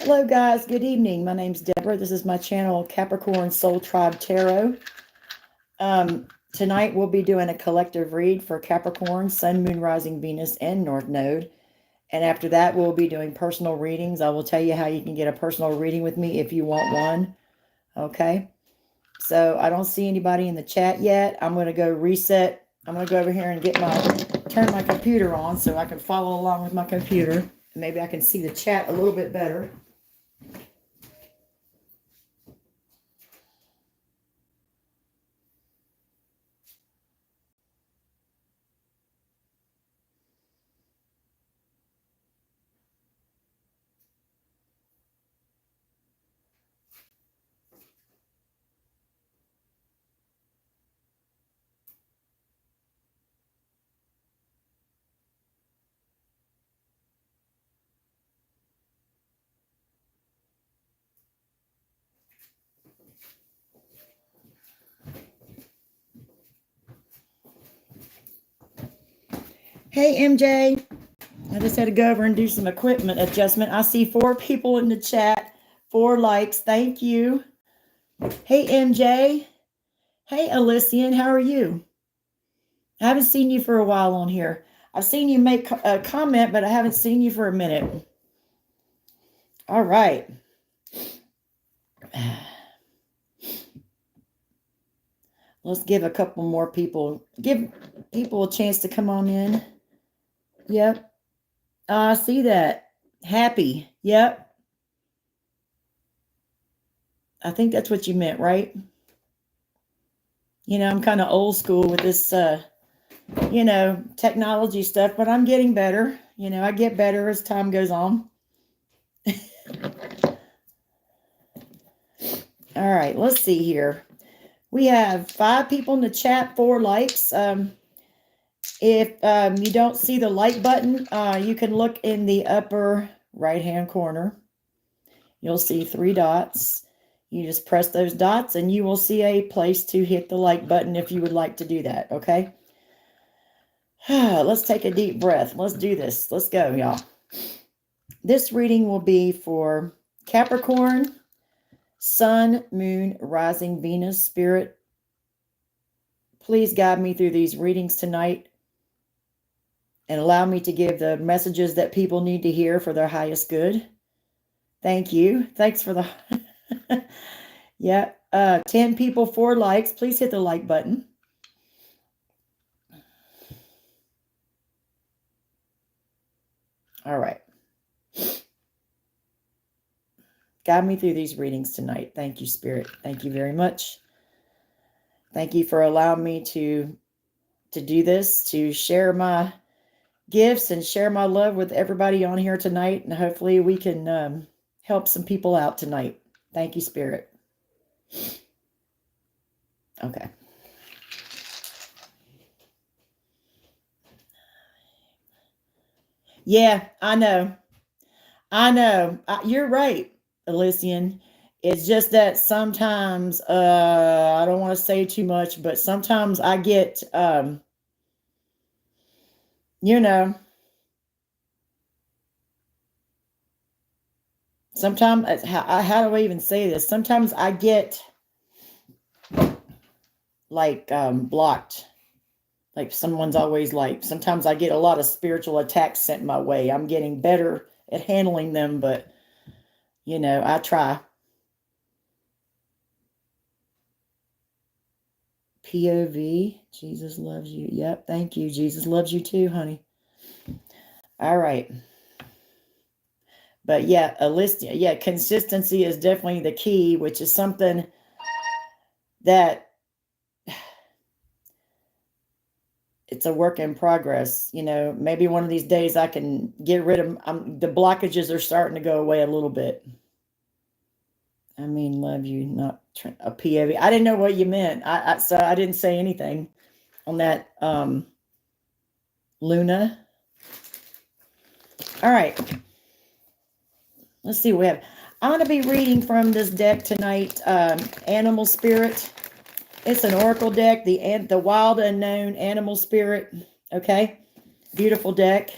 Hello guys, good evening. My name's Deborah. This is my channel, Capricorn Soul Tribe Tarot. Tonight we'll be doing a collective read for Capricorn, Sun, Moon, Rising, Venus, and North Node. And after that, we'll be doing personal readings. I will tell you how you can get a personal reading with me if you want one. Okay. So I don't see anybody in the chat yet. I'm going to go reset. I'm going to go over here and turn my computer on so I can follow along with my computer. Maybe I can see the chat a little bit better. Hey, MJ. I just had to go over and do some equipment adjustment. I see 4 people in the chat, 4 likes. Thank you. Hey, MJ. Hey, Elysian. How are you? I haven't seen you for a while on here. I've seen you make a comment, but I haven't seen you for a minute. All right. Let's give a couple more people, give people a chance to come on in. Yep. I see that. Happy. Yep. I think that's what you meant, right? You know, I'm kind of old school with this, technology stuff, but I'm getting better. You know, I get better as time goes on. All right, let's see here. We have 5 people in the chat, 4 likes. If you don't see the like button, you can look in the upper right-hand corner. You'll see 3 dots. You just press those dots and you will see a place to hit the like button if you would like to do that, okay? Let's take a deep breath. Let's do this. Let's go, y'all. This reading will be for Capricorn, Sun, Moon, Rising, Venus, Spirit. Please guide me through these readings tonight and allow me to give the messages that people need to hear for their highest good. Thank you. Thanks for the... yeah, 10 people, 4 likes. Please hit the like button. All right. Guide me through these readings tonight. Thank you, Spirit. Thank you very much. Thank you for allowing me to do this, to share my gifts and share my love with everybody on here tonight. And hopefully we can help some people out tonight. Thank you, Spirit. Okay. Yeah, I know. You're right, Elysian. It's just that sometimes, I don't want to say too much, but sometimes I get, sometimes, how do I even say this? Sometimes I get like blocked. Like someone's always like, sometimes I get a lot of spiritual attacks sent my way. I'm getting better at handling them, but I try. POV, Jesus loves you. Yep, thank you. Jesus loves you too, honey. All right. But yeah, consistency is definitely the key, which is something that it's a work in progress. Maybe one of these days I can get rid of the blockages are starting to go away a little bit. I mean, love you, not a POV. I didn't know what you meant. So I didn't say anything on that. Luna. All right. Let's see what we have. I'm going to be reading from this deck tonight, Animal Spirit. It's an oracle deck, the Wild Unknown Animal Spirit. Okay, beautiful deck.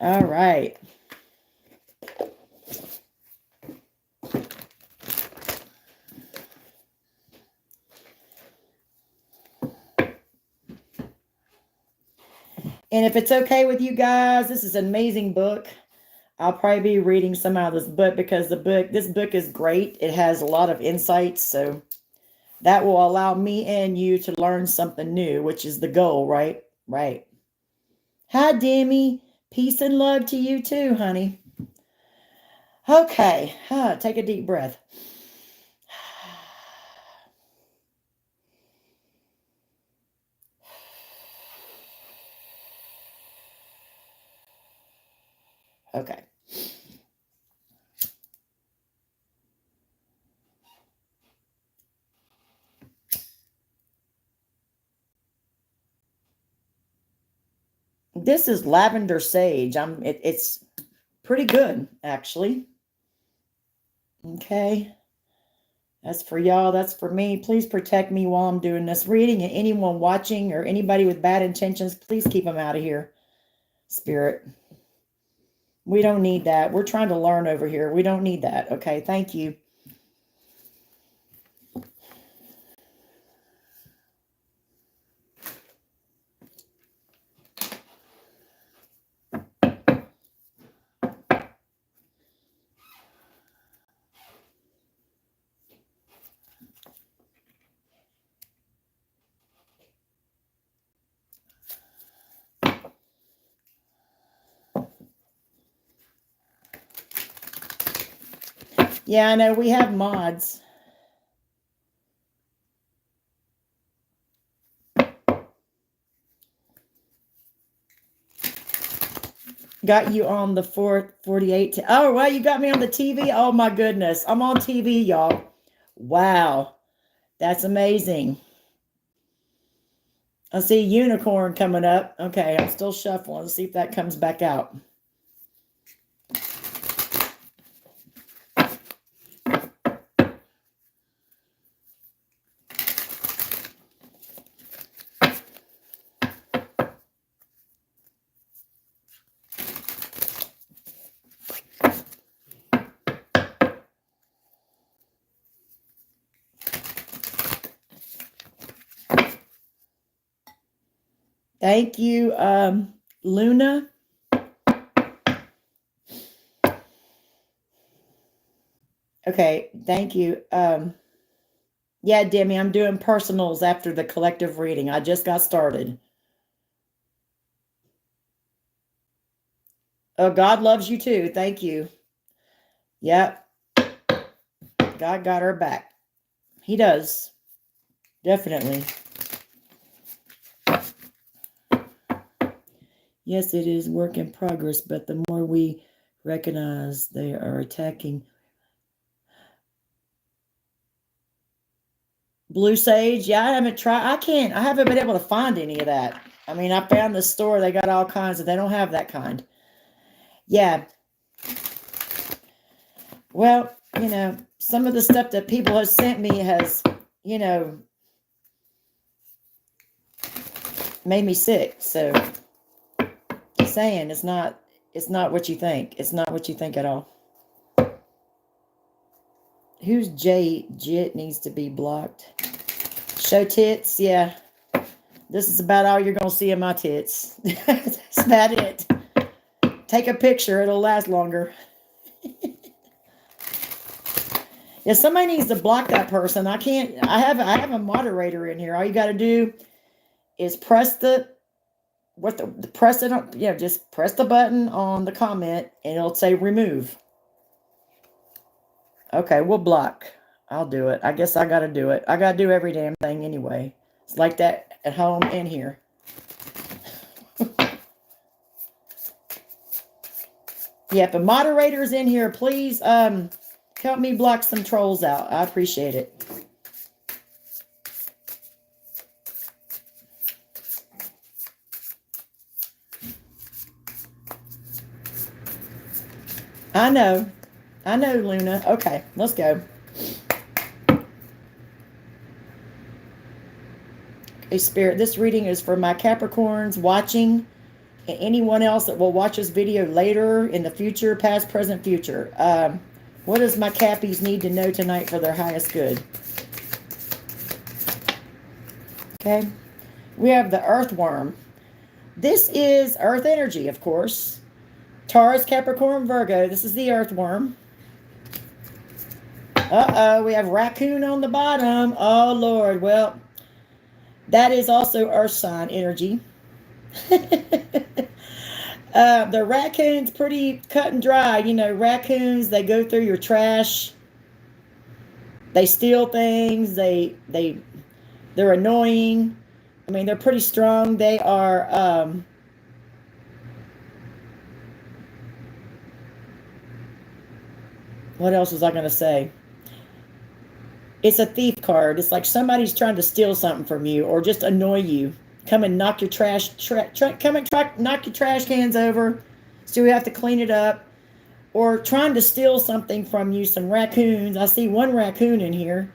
All right. And if it's okay with you guys, this is an amazing book. I'll probably be reading some out of this book because this book is great. It has a lot of insights, so that will allow me and you to learn something new, which is the goal, right? Right. Hi, Demi. Peace and love to you too, honey. Okay, take a deep breath. Okay. This is lavender sage. It's pretty good, actually. Okay. That's for y'all. That's for me. Please protect me while I'm doing this reading. And anyone watching or anybody with bad intentions, please keep them out of here. Spirit. We don't need that. We're trying to learn over here. We don't need that. Okay. Thank you. Yeah, I know we have mods. Got you on the 448. Oh, wow, you got me on the TV? Oh, my goodness. I'm on TV, y'all. Wow. That's amazing. I see unicorn coming up. Okay, I'm still shuffling. Let's see if that comes back out. Thank you, Luna. Okay, thank you. Yeah, Demi, I'm doing personals after the collective reading. I just got started. Oh, God loves you too. Thank you. Yep. God got her back. He does. Definitely. Yes, it is work in progress, but the more we recognize they are attacking. Blue sage, yeah, I haven't tried. I haven't been able to find any of that. I mean, I found the store, they got all kinds, they don't have that kind. Yeah. Well, some of the stuff that people have sent me has, made me sick. So, just saying, it's not what you think. It's not what you think at all. Who's Jit needs to be blocked? Show tits, yeah. This is about all you're going to see of my tits. That's about it. Take a picture, it'll last longer. Yeah, somebody needs to block that person. I have a moderator in here. All you got to do is press just press the button on the comment and it'll say remove. Okay, we'll block. I'll do it. I guess I got to do it. I got to do every damn thing anyway. It's like that at home and here. Yeah, if a moderator's in here, please help me block some trolls out. I appreciate it. I know, Luna. Okay, let's go. Okay, Spirit, this reading is for my Capricorns watching anyone else that will watch this video later in the future, past, present, future. What does my Cappies need to know tonight for their highest good? Okay. We have the earthworm. This is earth energy, of course. Taurus, Capricorn, Virgo. This is the earthworm. Uh-oh, we have raccoon on the bottom. Oh, Lord. Well, that is also earth sign energy. The raccoon's pretty cut and dry. You know, raccoons, they go through your trash. They steal things. They're annoying. I mean, they're pretty strong. They are what else was I going to say? It's a thief card. It's like somebody's trying to steal something from you or just annoy you. Come and knock your knock your trash cans over, so you have to clean it up. Or trying to steal something from you, some raccoons. I see one raccoon in here.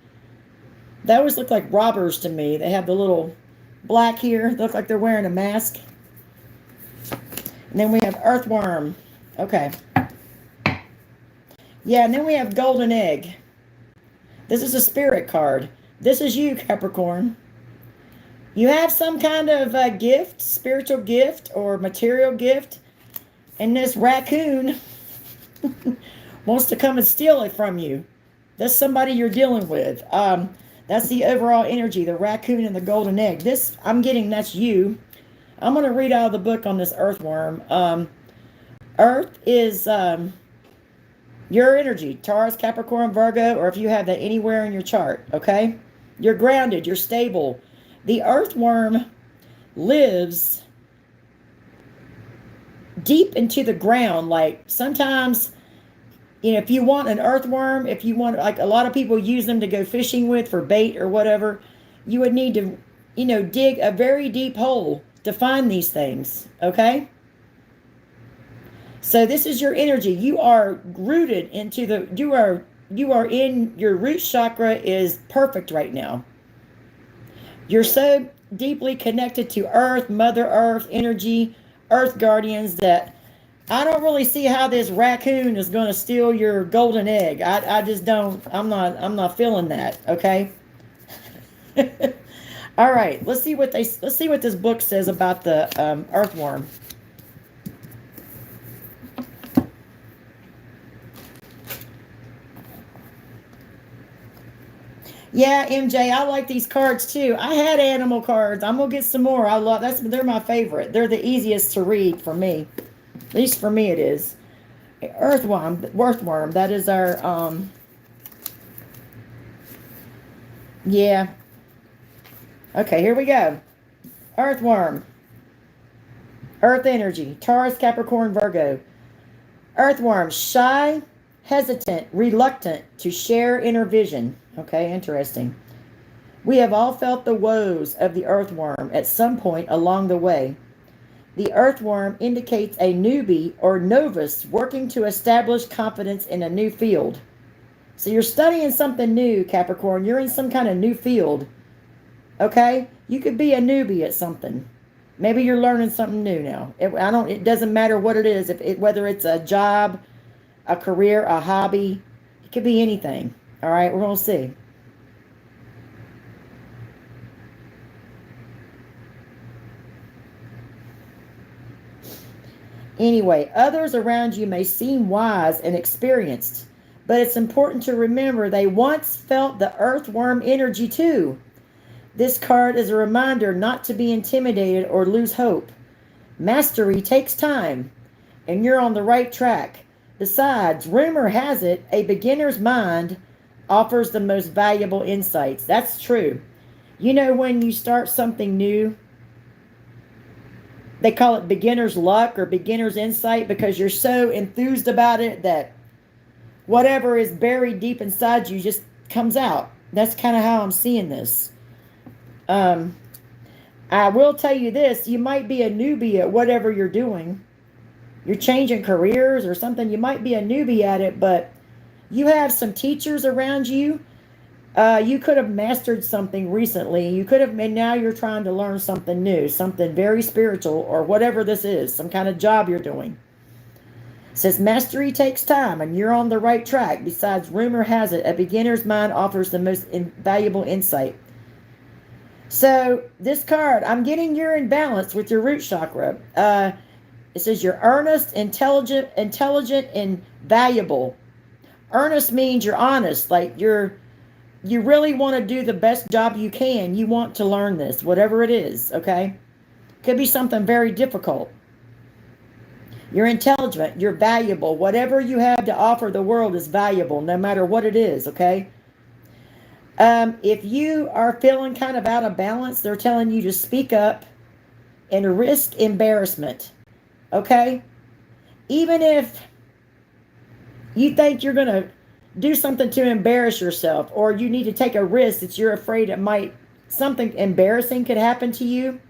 They always look like robbers to me. They have the little black here. They look like they're wearing a mask. And then we have earthworm. Okay. Yeah, and then we have golden egg. This is a spirit card. This is you, Capricorn. You have some kind of gift, spiritual gift or material gift, and this raccoon wants to come and steal it from you. That's somebody you're dealing with. That's the overall energy, the raccoon and the golden egg. This, I'm getting, that's you. I'm going to read out of the book on this earthworm. Earth is your energy, Taurus, Capricorn, Virgo, or if you have that anywhere in your chart, okay? You're grounded, you're stable. The earthworm lives deep into the ground. Like sometimes, you know, if you want an earthworm, if you want, like a lot of people use them to go fishing with for bait or whatever, you would need to, you know, dig a very deep hole to find these things, okay? So this is your energy. You are rooted into the, you are in, your root chakra is perfect right now. You're so deeply connected to Earth, Mother Earth energy, Earth guardians, that I don't really see how this raccoon is going to steal your golden egg. I just don't. I'm not feeling that. Okay. All right. Let's see what this book says about the earthworm. Yeah, MJ, I like these cards too. I had animal cards. I'm gonna get some more. I love they're my favorite. They're the easiest to read for me. At least for me it is. Earthworm. That is our yeah. Okay, here we go. Earthworm. Earth energy. Taurus, Capricorn, Virgo. Earthworm, shy, hesitant, reluctant to share inner vision. Okay, interesting. We have all felt the woes of the earthworm at some point along the way. The earthworm indicates a newbie or novice working to establish confidence in a new field. So you're studying something new, Capricorn. You're in some kind of new field. Okay? You could be a newbie at something. Maybe you're learning something new now. It doesn't matter what it is, whether it's a job, a career, a hobby. It could be anything. All right, we're going to see. Anyway, others around you may seem wise and experienced, but it's important to remember they once felt the earthworm energy too. This card is a reminder not to be intimidated or lose hope. Mastery takes time, and you're on the right track. Besides, rumor has it, a beginner's mind offers the most valuable insights. That's true. You know, when you start something new, they call it beginner's luck or beginner's insight because you're so enthused about it that whatever is buried deep inside you just comes out. That's kind of how I'm seeing this. I will tell you this. You might be a newbie at whatever you're doing. You're changing careers or something. You might be a newbie at it, but you have some teachers around you You could have mastered something recently. You could have, and now you're trying to learn something new, something very spiritual, or whatever this is, some kind of job you're doing. It says mastery takes time and you're on the right track. Besides, rumor has it, a beginner's mind offers the most valuable insight. So this card, I'm getting you're in balance with your root chakra. It says you're earnest, intelligent, and valuable. Earnest means you're honest, like you really want to do the best job you can. You want to learn this, whatever it is, okay? Could be something very difficult. You're intelligent, you're valuable. Whatever you have to offer the world is valuable, no matter what it is, okay? If you are feeling kind of out of balance, they're telling you to speak up and risk embarrassment, okay? Even if you think you're going to do something to embarrass yourself, or you need to take a risk that you're afraid something embarrassing could happen to you,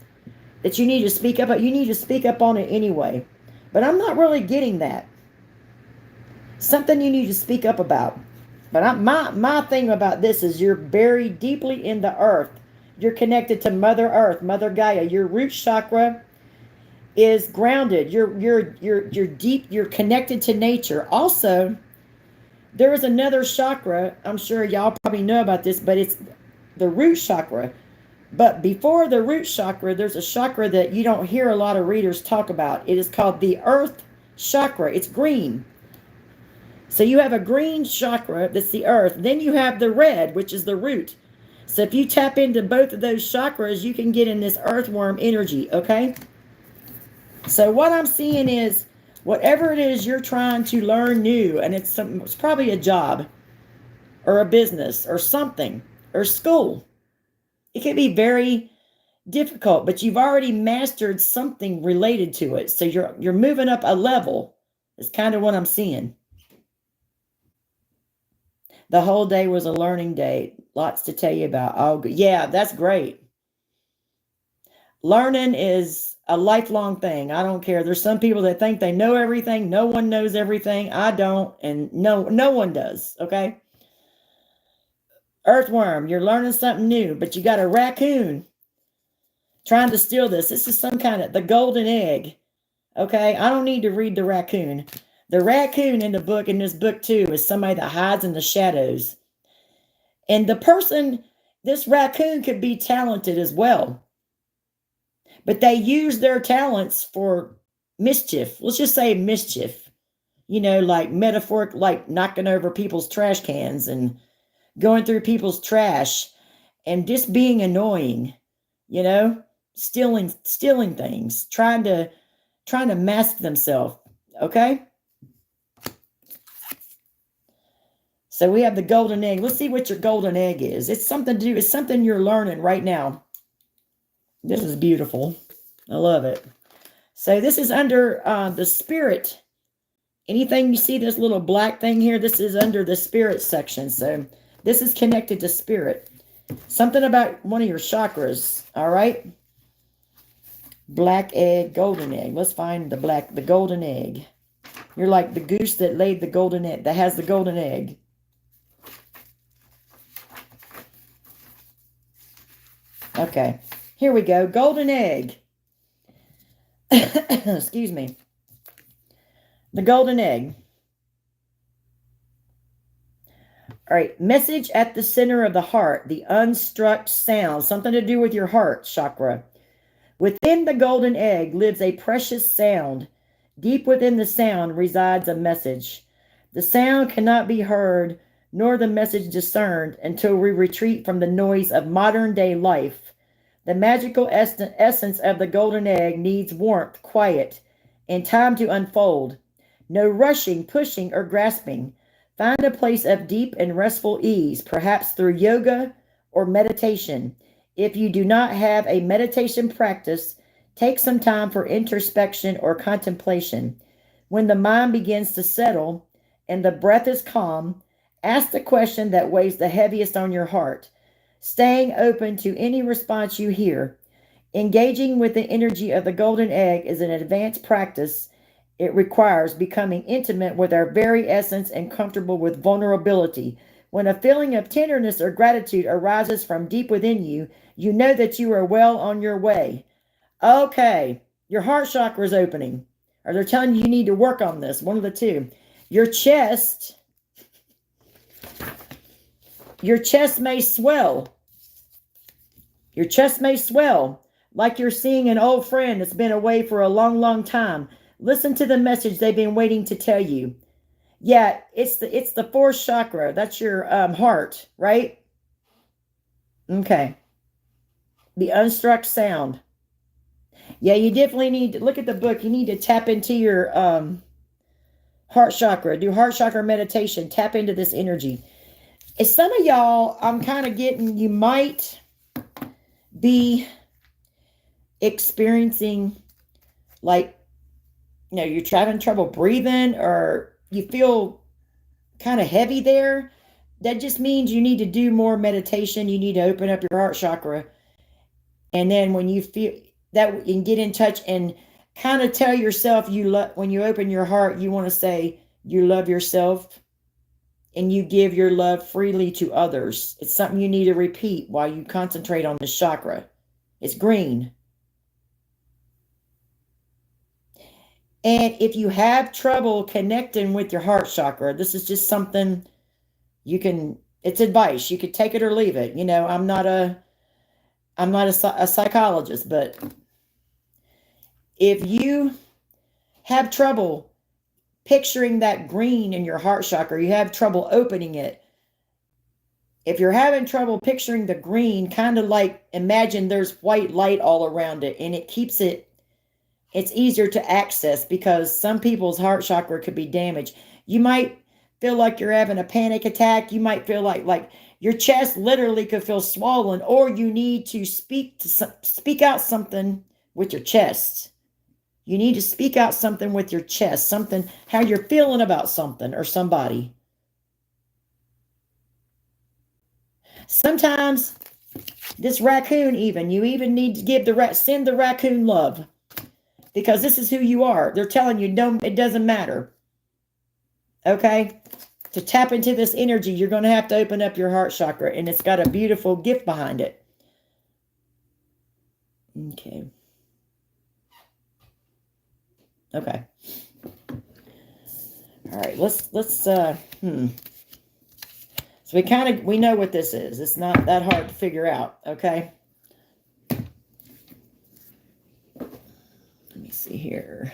that you need to speak up, you need to speak up on it anyway. But I'm not really getting that. Something you need to speak up about. But my thing about this is you're buried deeply in the earth. You're connected to Mother Earth, Mother Gaia. Your root chakra is grounded. You're deep. You're connected to nature. Also, there is another chakra. I'm sure y'all probably know about this, but it's the root chakra. But before the root chakra, there's a chakra that you don't hear a lot of readers talk about. It is called the earth chakra. It's green. So you have a green chakra, that's the earth. Then you have the red, which is the root. So if you tap into both of those chakras, you can get in this earthworm energy, okay? So what I'm seeing is whatever it is you're trying to learn new, and it's probably a job or a business or something or school. It can be very difficult, but you've already mastered something related to it. So you're moving up a level. It's kind of what I'm seeing. The whole day was a learning day. Lots to tell you about. Oh, yeah, that's great. Learning is a lifelong thing. I don't care. There's some people that think they know everything. No one knows everything. I don't, and no one does, okay? Earthworm, you're learning something new, but you got a raccoon trying to steal this. This is some kind of the golden egg. Okay, I don't need to read the raccoon. The raccoon in this book too, is somebody that hides in the shadows. And this raccoon could be talented as well. But they use their talents for mischief. Let's just say mischief. You know, like metaphoric, like knocking over people's trash cans and going through people's trash and just being annoying, you know, stealing things, trying to mask themselves. Okay. So we have the golden egg. Let's see what your golden egg is. It's something to do. It's something you're learning right now. This is beautiful. I love it. So this is under the spirit. Anything you see this little black thing here, this is under the spirit section. So this is connected to spirit. Something about one of your chakras. All right. Black egg, golden egg. Let's find the golden egg. You're like the goose that laid the golden egg, that has the golden egg. Okay. Here we go. Golden egg. Excuse me. The golden egg. All right, message at the center of the heart, the unstruck sound, something to do with your heart chakra. Within the golden egg lives a precious sound. Deep within the sound resides a message. The sound cannot be heard, nor the message discerned until we retreat from the noise of modern day life. The magical essence of the golden egg needs warmth, quiet, and time to unfold. No rushing, pushing, or grasping. Find a place of deep and restful ease, perhaps through yoga or meditation. If you do not have a meditation practice, take some time for introspection or contemplation. When the mind begins to settle and the breath is calm, ask the question that weighs the heaviest on your heart, staying open to any response you hear. Engaging with the energy of the golden egg is an advanced practice. It requires becoming intimate with our very essence and comfortable with vulnerability. When a feeling of tenderness or gratitude arises from deep within you, you know that you are well on your way. Okay, your heart chakra is opening. Or they're telling you you need to work on this. One of the two. Your chest may swell. Your chest may swell, like you're seeing an old friend that's been away for a long, long time. Listen to the message they've been waiting to tell you. Yeah, it's the fourth chakra. That's your heart, right? Okay. The unstruck sound. Yeah, you definitely need to look at the book. You need to tap into your heart chakra. Do heart chakra meditation. Tap into this energy. If some of y'all, I'm kind of getting, you might be experiencing like, you know, you're having trouble breathing or you feel kind of heavy there. That just means you need to do more meditation. You need to open up your heart chakra. And then when you feel that, you can get in touch and kind of tell yourself when you open your heart, you want to say you love yourself and you give your love freely to others. It's something you need to repeat while you concentrate on this chakra. It's green. And if you have trouble connecting with your heart chakra, this is just something you can, it's advice. You could take it or leave it. You know, I'm not a psychologist, but if you have trouble picturing that green in your heart chakra, you have trouble opening it. If you're having trouble picturing the green, kind of like imagine there's white light all around it and it keeps it, it's easier to access because some people's heart chakra could be damaged. You might feel like you're having a panic attack. You might feel like your chest literally could feel swollen, or you need to speak out something with your chest. You need to speak out something with your chest, something, how you're feeling about something or somebody. Sometimes this raccoon you even need to give send the raccoon love because this is who you are. They're telling you, no, it doesn't matter. Okay? To tap into this energy, you're going to have to open up your heart chakra, and it's got a beautiful gift behind it. Okay. Okay. All right, let's so we know what this is. It's not that hard to figure out, okay? Let me see here.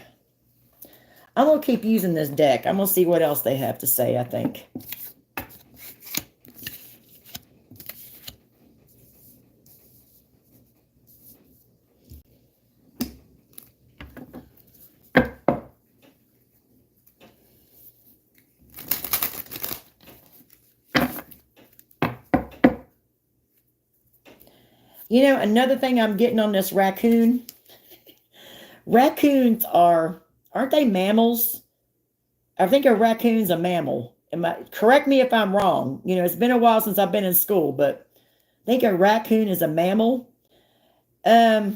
I'm going to keep using this deck. I'm going to see what else they have to say, I think. You know, another thing I'm getting on this raccoon. Raccoons aren't they mammals? I think a raccoon's a mammal. Correct me if I'm wrong. You know, it's been a while since I've been in school, but I think a raccoon is a mammal. Yeah,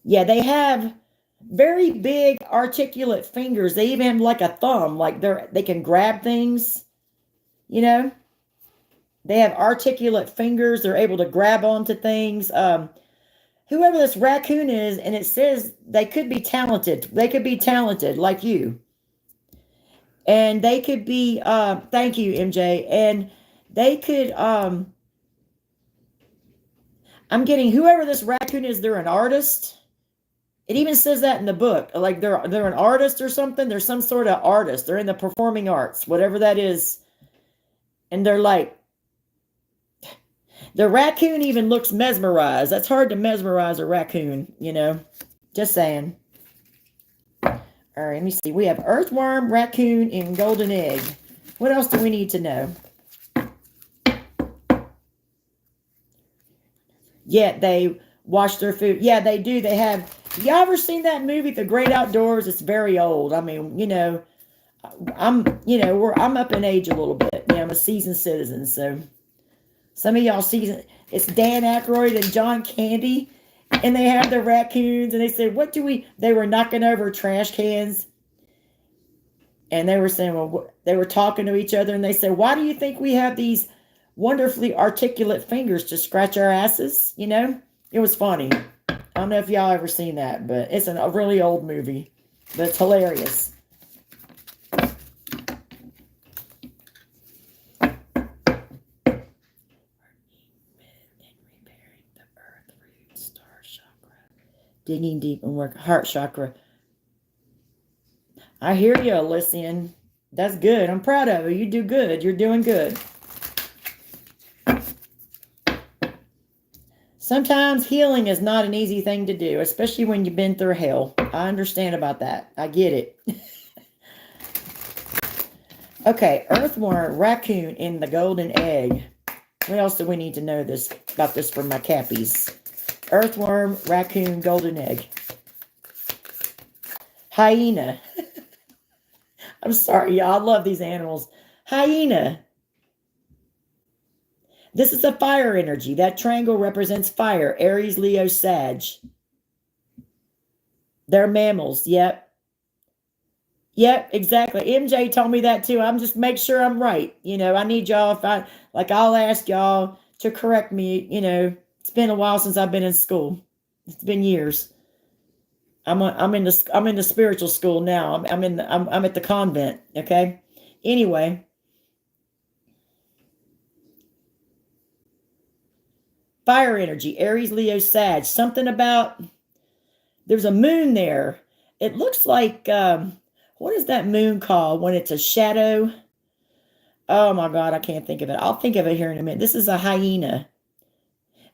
they have very big articulate fingers. They even have like a thumb, like they can grab things, you know. They have articulate fingers. They're able to grab onto things. Whoever this raccoon is, and it says they could be talented. They could be talented like you. And they could be, thank you, MJ. And they could, I'm getting whoever this raccoon is, they're an artist. It even says that in the book. Like they're an artist or something. They're some sort of artist. They're in the performing arts, whatever that is. And they're like, the raccoon even looks mesmerized. That's hard to mesmerize a raccoon, you know. Just saying. All right, let me see. We have earthworm, raccoon, and golden egg. What else do we need to know? Yeah, they wash their food. Yeah, they do. They have. Y'all ever seen that movie, The Great Outdoors? It's very old. I mean, you know, I'm up in age a little bit. Yeah, I'm a seasoned citizen, so. Some of y'all see it's Dan Aykroyd and John Candy, and they have the raccoons, and they said, they were knocking over trash cans, And they were saying, well, they were talking to each other, and they said, why do you think we have these wonderfully articulate fingers to scratch our asses? You know, it was funny. I don't know if y'all ever seen that, but it's a really old movie, but it's hilarious. Digging deep and work heart chakra. I hear you, Elysian. That's good. I'm proud of you. You do good. You're doing good. Sometimes healing is not an easy thing to do, especially when you've been through hell. I understand about that. I get it. Okay, earthworm, raccoon in the golden egg. What else do we need to know about this for my cappies? Earthworm, raccoon, golden egg. Hyena. I'm sorry, y'all. I love these animals. Hyena. This is a fire energy. That triangle represents fire. Aries, Leo, Sag. They're mammals. Yep. Yep, exactly. MJ told me that too. I'm just make sure I'm right. You know, I need y'all, I'll ask y'all to correct me. You know, it's been a while since I've been in school. It's been years. I'm in the spiritual school now. I'm at the convent. Okay. Anyway. Fire energy, Aries, Leo, Sag. Something about, there's a moon there. It looks like, what is that moon called when it's a shadow? Oh my God, I can't think of it. I'll think of it here in a minute. This is a hyena.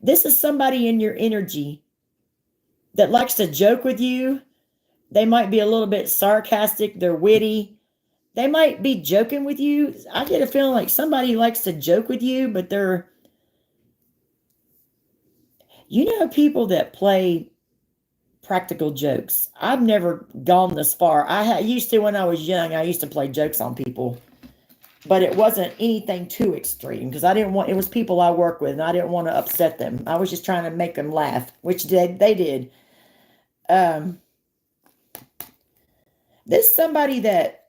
This is somebody in your energy that likes to joke with you. They might be a little bit sarcastic. They're witty. They might be joking with you. I get a feeling like somebody likes to joke with you, but they're, you know, people that play practical jokes. I've never gone this far. I used to when I was young. I used to play jokes on people, but it wasn't anything too extreme because I didn't want. It was people I work with, and I didn't want to upset them. I was just trying to make them laugh, which they did. This somebody that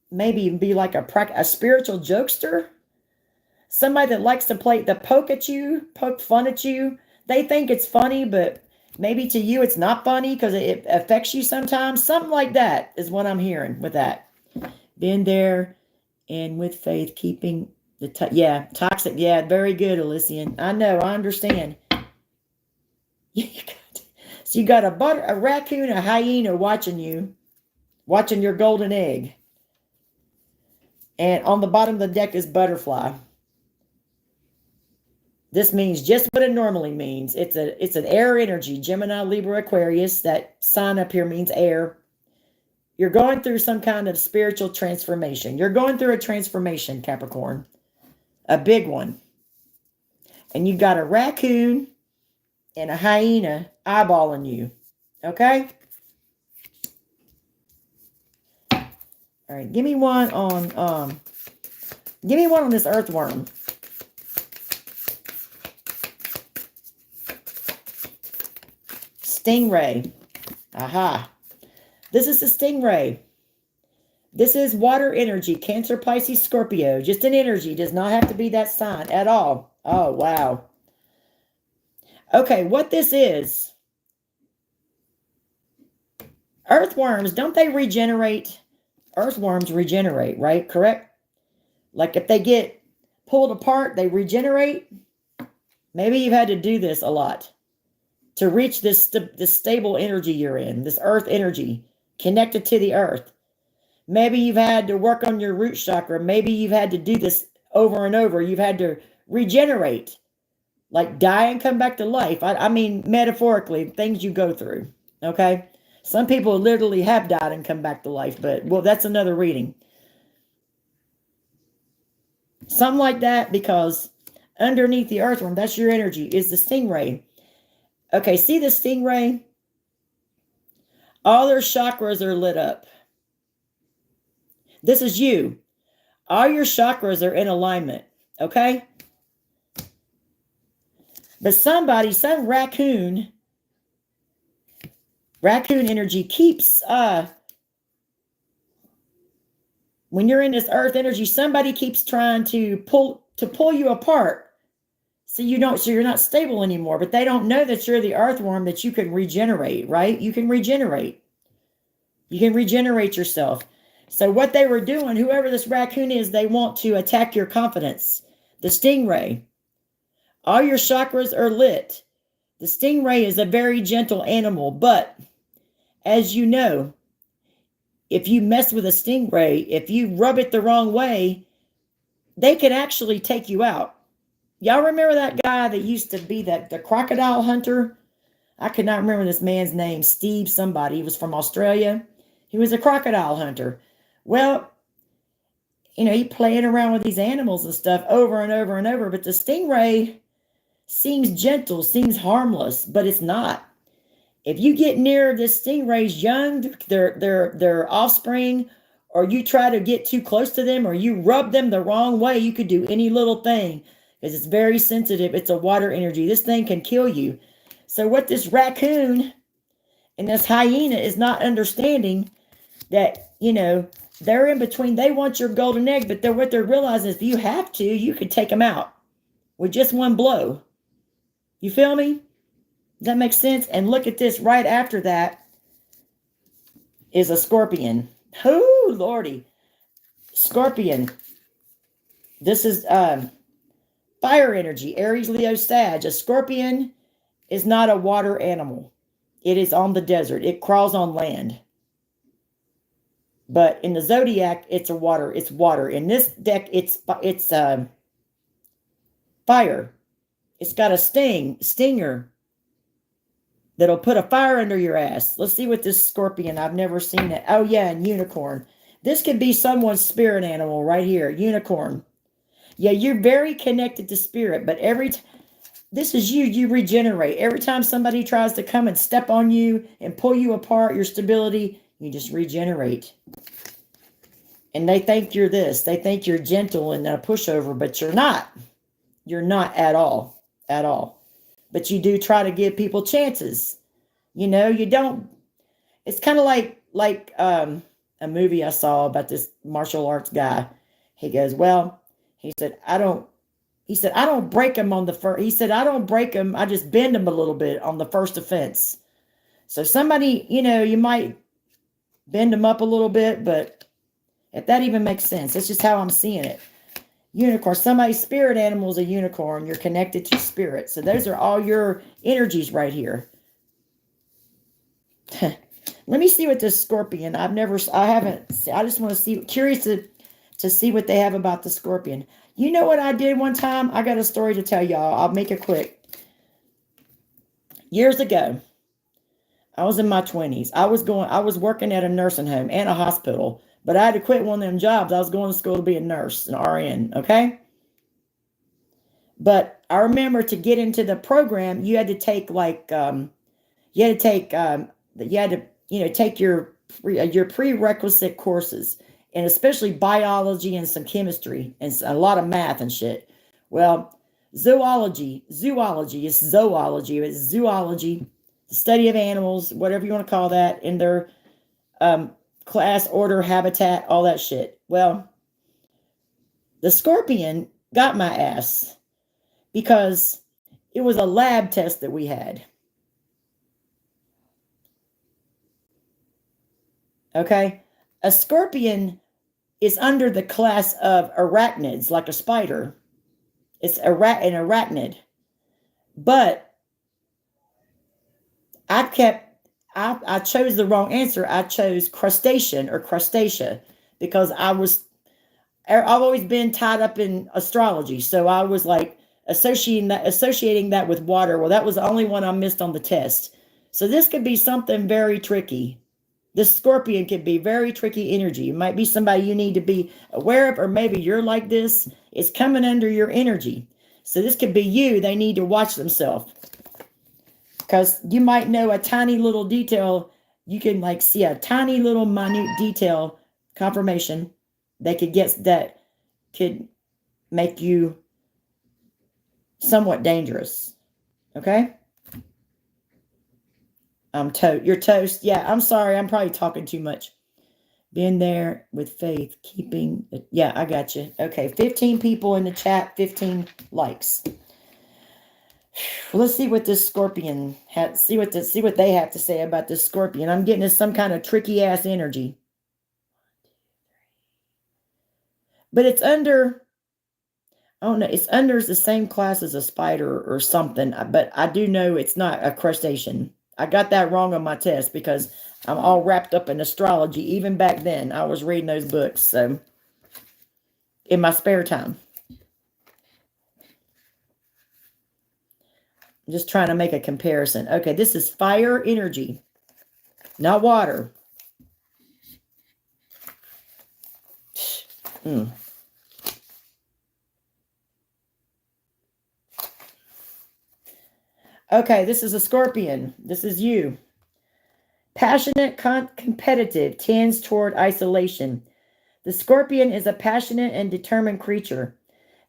maybe be like a spiritual jokester, somebody that likes to poke fun at you. They think it's funny, but maybe to you it's not funny because it affects you sometimes. Something like that is what I'm hearing with that. Been there and with faith, keeping the, toxic. Yeah, very good, Elysian. I know, I understand. So you got a raccoon, a hyena watching your golden egg. And on the bottom of the deck is butterfly. This means just what it normally means. It's an air energy. Gemini, Libra, Aquarius. That sign up here means air. You're going through some kind of spiritual transformation. You're going through a transformation, Capricorn. A big one. And you've got a raccoon and a hyena eyeballing you. Okay? All right. Give me one on this earthworm. Stingray. Aha. This is the stingray. This is water energy. Cancer, Pisces, Scorpio. Just an energy. Does not have to be that sign at all. Oh, wow. Okay, what this is. Earthworms, don't they regenerate? Earthworms regenerate, right? Correct? Like if they get pulled apart, they regenerate. Maybe you've had to do this a lot to reach this stable energy you're in, this earth energy connected to the earth. Maybe you've had to work on your root chakra. Maybe you've had to do this over and over. You've had to regenerate, like die and come back to life. I mean, metaphorically, things you go through, okay? Some people literally have died and come back to life, but, well, that's another reading. Something like that, because underneath the earthworm, that's your energy, is the stingray. Okay, see the stingray? All their chakras are lit up. This is you. All your chakras are in alignment, okay? But some raccoon energy keeps when you're in this earth energy, somebody keeps trying to pull you apart. So you're not stable anymore, but they don't know that you're the earthworm, that you can regenerate, right? You can regenerate. You can regenerate yourself. So what they were doing, whoever this raccoon is, they want to attack your confidence. The stingray. All your chakras are lit. The stingray is a very gentle animal, but as you know, if you mess with a stingray, if you rub it the wrong way, they can actually take you out. Y'all remember that guy that used to be the crocodile hunter? I could not remember this man's name, Steve somebody. He was from Australia. He was a crocodile hunter. Well, he playing around with these animals and stuff over and over and over, but the stingray seems gentle, seems harmless, but it's not. If you get near this stingray's young, their offspring, or you try to get too close to them, or you rub them the wrong way, you could do any little thing, because it's very sensitive. It's a water energy. This thing can kill you. So what this raccoon and this hyena is not understanding, that, they're in between. They want your golden egg, but what they're realizing is if you have to, you could take them out with just one blow. You feel me? Does that make sense? And look at this. Right after that is a scorpion. Oh, Lordy. Scorpion. This is fire energy. Aries, Leo, Sag. A scorpion is not a water animal. It is on the desert. It crawls on land. But in the zodiac, it's water. It's water. In this deck, it's fire. It's got a stinger that'll put a fire under your ass. Let's see what this scorpion. I've never seen it. Oh yeah, and unicorn. This could be someone's spirit animal right here. Unicorn. Yeah, you're very connected to spirit, but this is you. You regenerate. Every time somebody tries to come and step on you and pull you apart, your stability, you just regenerate. And they think you're this. They think you're gentle and a pushover, but you're not. You're not at all. At all. But you do try to give people chances. You don't. It's kind of like a movie I saw about this martial arts guy. He goes, he said, I don't break them on the first. He said, I don't break them. I just bend them a little bit on the first offense. So somebody, you might bend them up a little bit, but if that even makes sense, that's just how I'm seeing it. Unicorn, somebody's spirit animal is a unicorn. You're connected to spirit. So those are all your energies right here. Let me see what this scorpion, I just want to see, curious to see what they have about the scorpion. You know what I did one time? I got a story to tell y'all. I'll make it quick. Years ago, I was in my 20s. I was working at a nursing home and a hospital, but I had to quit one of them jobs. I was going to school to be a nurse, an RN, okay? But I remember to get into the program, you had to take take your prerequisite courses, and especially biology and some chemistry and a lot of math and shit. Well, zoology is zoology. It's zoology, the study of animals, whatever you want to call that, in their class, order, habitat, all that shit. Well, the scorpion got my ass because it was a lab test that we had. Okay? A scorpion is under the class of arachnids, like a spider. It's an arachnid. But I chose the wrong answer. I chose crustacean or crustacea because I've always been tied up in astrology. So I was like associating that with water. Well, that was the only one I missed on the test. So this could be something very tricky. This scorpion could be very tricky energy. It might be somebody you need to be aware of, or maybe you're like this. It's coming under your energy. So this could be you. They need to watch themselves. Because you might know a tiny little detail. You can see a tiny little minute detail confirmation that could make you somewhat dangerous. Okay? You're toast. Yeah, I'm sorry. I'm probably talking too much. Being there with faith, keeping. Yeah, I got you. Okay, 15 people in the chat, 15 likes. Let's see what this scorpion has. See what they have to say about this scorpion. I'm getting some kind of tricky ass energy, but it's under. Oh no, it's under the same class as a spider or something. But I do know it's not a crustacean. I got that wrong on my test because I'm all wrapped up in astrology. Even back then, I was reading those books. So in my spare time. I'm just trying to make a comparison. Okay, this is fire energy, not water. Okay, this is a scorpion. This is you. Passionate, competitive, tends toward isolation. The scorpion is a passionate and determined creature.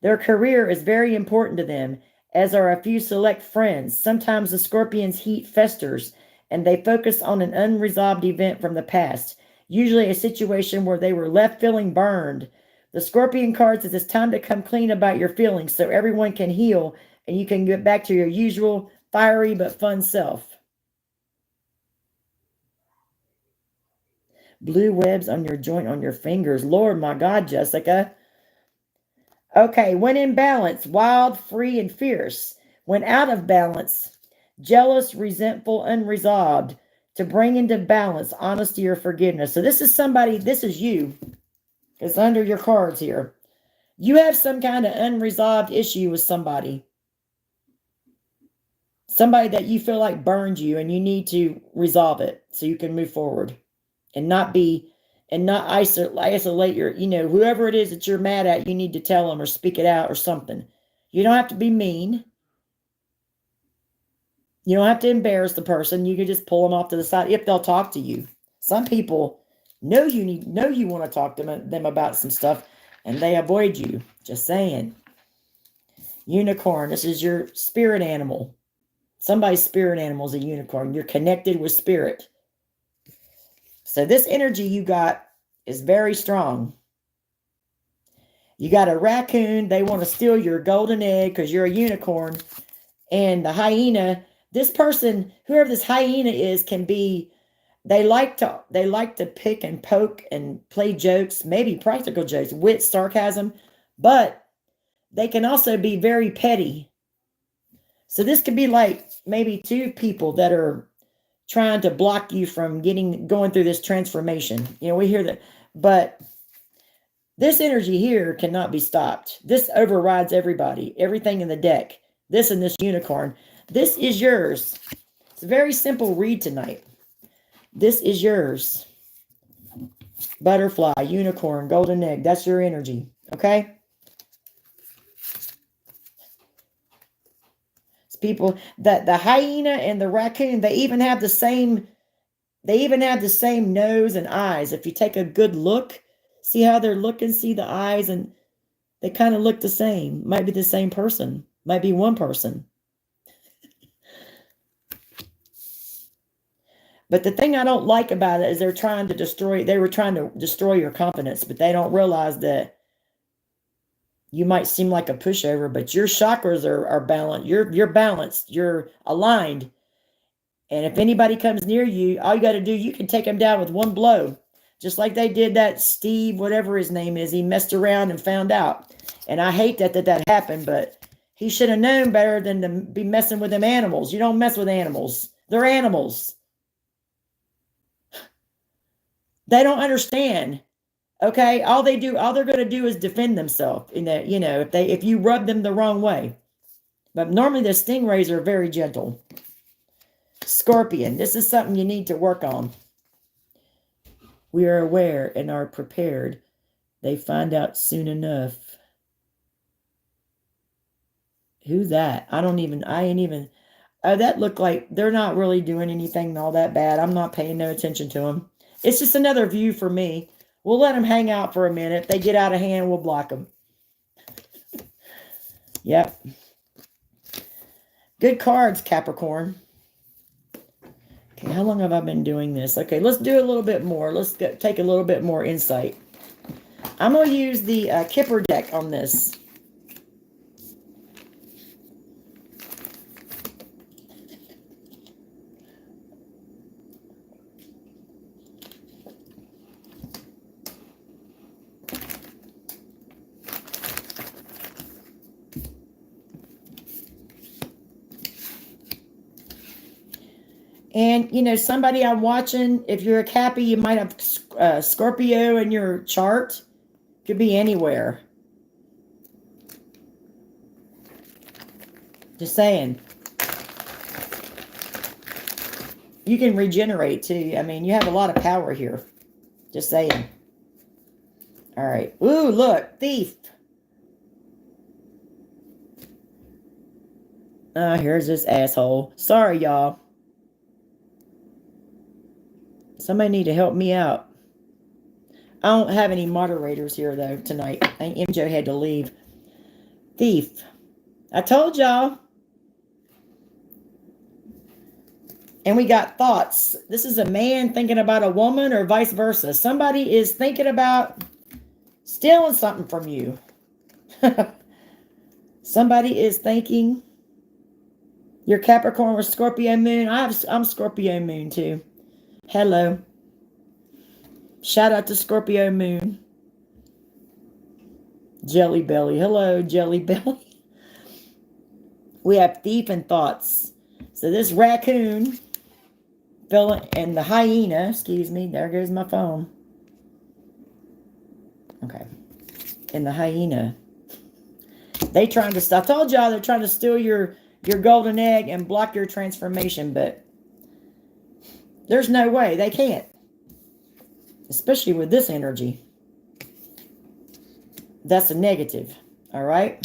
Their career is very important to them, as are a few select friends. Sometimes the scorpion's heat festers, and they focus on an unresolved event from the past, usually a situation where they were left feeling burned. The scorpion card says it's time to come clean about your feelings so everyone can heal and you can get back to your usual fiery but fun self. Blue webs on your joint on your fingers. Lord, my God, Jessica. Okay, when in balance, wild, free, and fierce. When out of balance, jealous, resentful, unresolved. To bring into balance, honesty or forgiveness. So this is somebody, this is you. It's under your cards here. You have some kind of unresolved issue with somebody. Somebody that you feel like burned you and you need to resolve it so you can move forward. And not isolate your, whoever it is that you're mad at, you need to tell them or speak it out or something. You don't have to be mean. You don't have to embarrass the person. You can just pull them off to the side if they'll talk to you. Some people know you want to talk to them about some stuff and they avoid you. Just saying. Unicorn, this is your spirit animal. Somebody's spirit animal is a unicorn. You're connected with spirit. So this energy you got is very strong. You got a raccoon. They want to steal your golden egg because you're a unicorn. And the hyena, this person, whoever this hyena is, can be, they like to pick and poke and play jokes, maybe practical jokes, wit, sarcasm, but they can also be very petty. So this could be like maybe two people that are trying to block you from going through this transformation. We hear that, but this energy here cannot be stopped. This overrides everything in the deck. This and this unicorn. This is yours. It's a very simple read tonight. This is yours. Butterfly, unicorn, golden egg. That's your energy. Okay? People that the hyena and the raccoon, they even have the same nose and eyes. If you take a good look, see how they're looking, see the eyes, and they kind of look the same. Might be the same person, might be one person. But the thing I don't like about it is they were trying to destroy your confidence, but they don't realize that you might seem like a pushover, but your chakras are balanced. You're balanced. You're aligned. And if anybody comes near you, all you got to do, you can take them down with one blow. Just like they did that Steve, whatever his name is. He messed around and found out. And I hate that happened, but he should have known better than to be messing with them animals. You don't mess with animals. They're animals. They don't understand. Okay, all they're going to do is defend themselves. If you rub them the wrong way. But normally the stingrays are very gentle. Scorpion, this is something you need to work on. We are aware and are prepared. They find out soon enough. Who's that? That looked like they're not really doing anything all that bad. I'm not paying no attention to them. It's just another view for me. We'll let them hang out for a minute. If they get out of hand, we'll block them. Yep. Good cards, Capricorn. Okay, how long have I been doing this? Okay, let's do a little bit more. Let's take a little bit more insight. I'm going to use the Kipper deck on this. And, you know, somebody I'm watching, if you're a Cappy, you might have Scorpio in your chart. Could be anywhere. Just saying. You can regenerate too. I mean, you have a lot of power here. Just saying. All right. Ooh, look. Thief. Here's this asshole. Sorry, y'all. Somebody need to help me out. I don't have any moderators here, though, tonight. I think MJ had to leave. Thief. I told y'all. And we got thoughts. This is a man thinking about a woman or vice versa. Somebody is thinking about stealing something from you. Somebody is thinking you're Capricorn with Scorpio moon. I'm Scorpio moon too. Hello. Shout out to Scorpio moon. Jelly Belly. Hello, Jelly Belly. We have thief and thoughts. So this raccoon and the hyena, excuse me, there goes my phone. Okay. And the hyena. I told y'all they're trying to steal your golden egg and block your transformation, but there's no way. They can't. Especially with this energy. That's a negative. All right?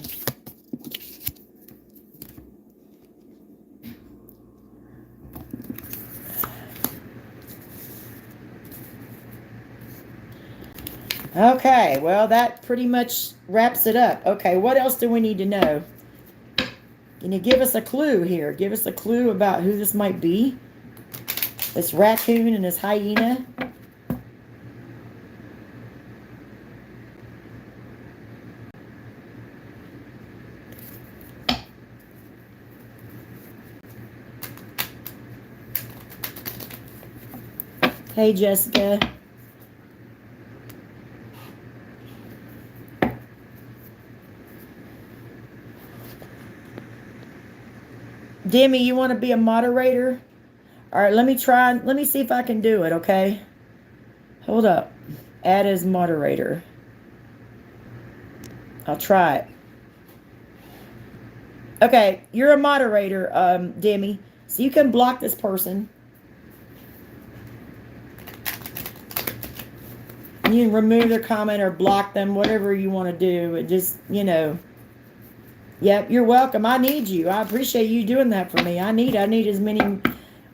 Okay, well, that pretty much wraps it up. Okay, what else do we need to know? Can you give us a clue here? Give us a clue about who this might be? This raccoon and this hyena? Hey, Jessica. Demi, you want to be a moderator? All right, let me see if I can do it, okay? Hold up. Add as moderator. I'll try it. Okay, you're a moderator, Demi. So you can block this person. You can remove their comment or block them, whatever you want to do. It just, you know. Yep, you're welcome. I need you. I appreciate you doing that for me. I need as many.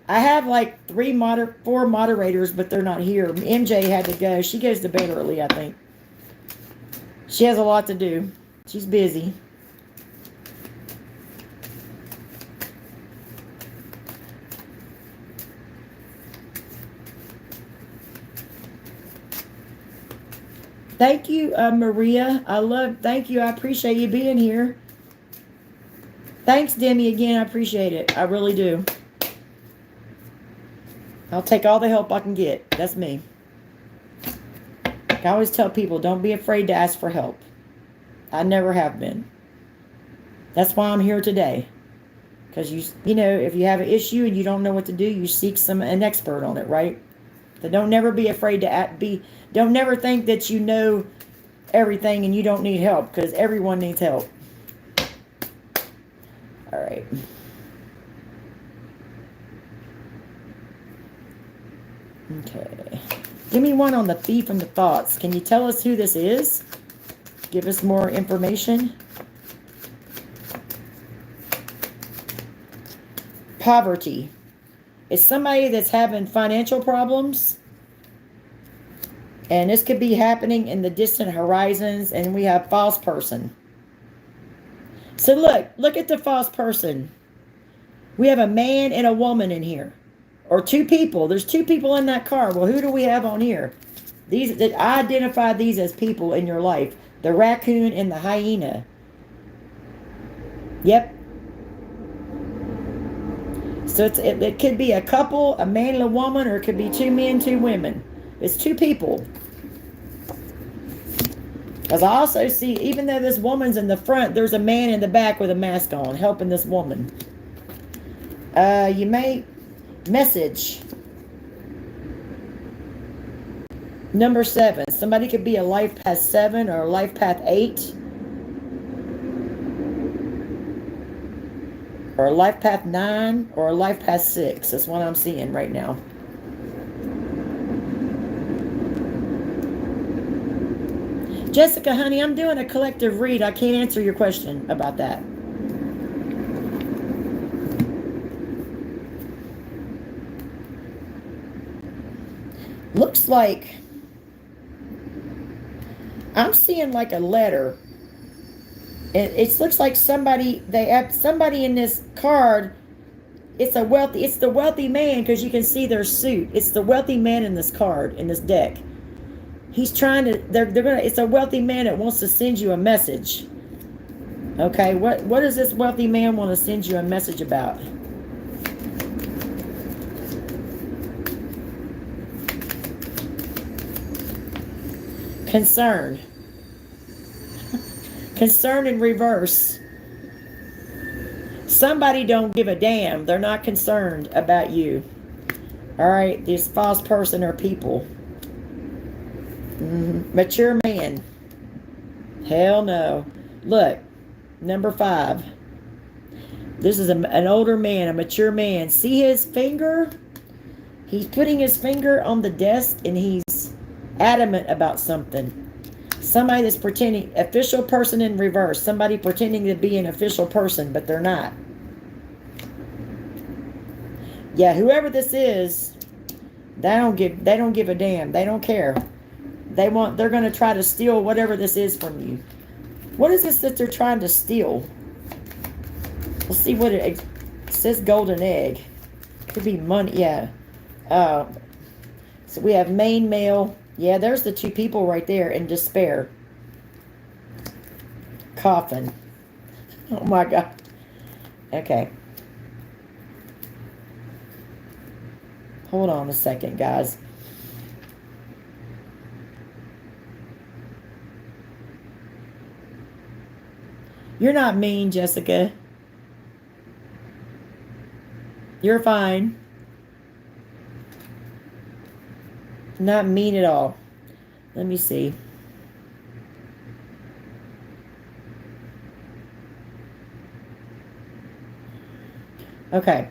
I have like 4 moderators, but they're not here. MJ had to go. She goes to bed early, I think. She has a lot to do. She's busy. Thank you, Maria. Thank you. I appreciate you being here. Thanks, Demi, again. I appreciate it. I really do. I'll take all the help I can get. That's me. I always tell people, don't be afraid to ask for help. I never have been. That's why I'm here today. Because, you know, if you have an issue and you don't know what to do, you seek an expert on it, right? So don't never be afraid to don't never think that you know everything and you don't need help, because everyone needs help. All right. Okay. Give me one on the thief and the thoughts. Can you tell us who this is? Give us more information. Poverty. It's somebody that's having financial problems. And this could be happening in the distant horizons. And we have false person. So look at the false person. We have a man and a woman in here. Or two people. There's two people in that car. Well, who do we have on here? I identify these as people in your life. The raccoon and the hyena. Yep. So it could be a couple, a man and a woman, or it could be two men, two women. It's two people. Because I also see, even though this woman's in the front, there's a man in the back with a mask on helping this woman. You may message. Number 7. Somebody could be a life path 7 or a life path 8. Or a life path 9 or a life path 6. That's what I'm seeing right now. Jessica, honey, I'm doing a collective read. I can't answer your question about that. Looks like I'm seeing like a letter. It looks like somebody in this card. It's the wealthy man, because you can see their suit. It's the wealthy man in this card, in this deck. He's trying to, it's a wealthy man that wants to send you a message. Okay, what does this wealthy man want to send you a message about? Concern. Concern in reverse. Somebody don't give a damn. They're not concerned about you. All right, this false person or people. Mature man. Hell no. Look, number 5. This is an older man, a mature man. See his finger? He's putting his finger on the desk and he's adamant about something. Somebody that's pretending, official person in reverse. Somebody pretending to be an official person, but they're not. Yeah, whoever this is, they don't give a damn. They don't care. They're going to try to steal whatever this is from you. What is this that they're trying to steal? We'll see what it says. Golden egg. Could be money. Yeah. So we have main male. Yeah, there's the two people right there in despair. Coffin. Oh my God. Okay. Hold on a second, guys. You're not mean, Jessica. You're fine. Not mean at all. Let me see. Okay.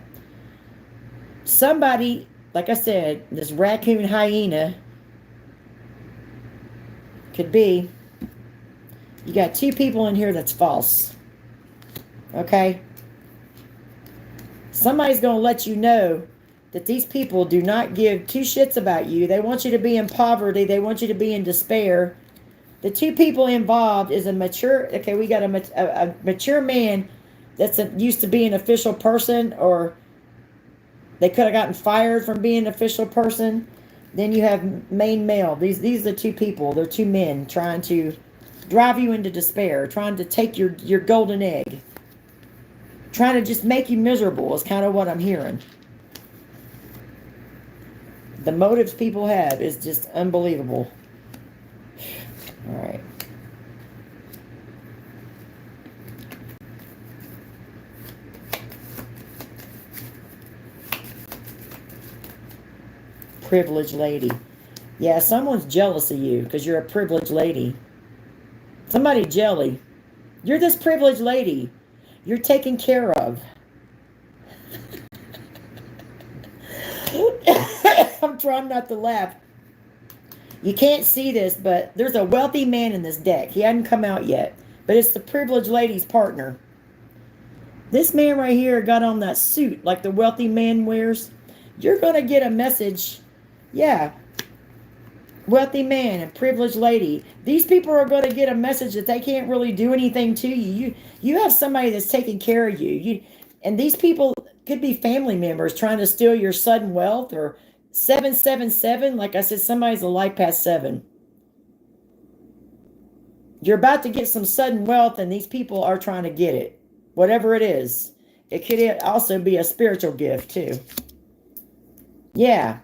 Somebody, like I said, this raccoon hyena could be, you got two people in here that's false. Okay? Somebody's going to let you know that these people do not give two shits about you. They want you to be in poverty. They want you to be in despair. The two people involved is a mature, okay, we got a mature man that's used to be an official person, or they could have gotten fired from being an official person. Then you have main male. These are the two people. They're two men trying to drive you into despair, trying to take your golden egg, trying to just make you miserable is kind of what I'm hearing. The motives people have is just unbelievable. All right. Privileged lady. Yeah, someone's jealous of you because you're a privileged lady. Somebody jelly. You're this privileged lady. You're taken care of. I'm trying not to laugh. You can't see this, but there's a wealthy man in this deck. He hadn't come out yet, but it's the privileged lady's partner. This man right here got on that suit like the wealthy man wears. You're going to get a message. Yeah. Wealthy man and privileged lady. These people are going to get a message that they can't really do anything to you. You have somebody that's taking care of you. And these people, Could be family members trying to steal your sudden wealth, or 777. Like I said, somebody's a life past 7. You're about to get some sudden wealth, and these people are trying to get it. Whatever it is. It could also be a spiritual gift, too. Yeah.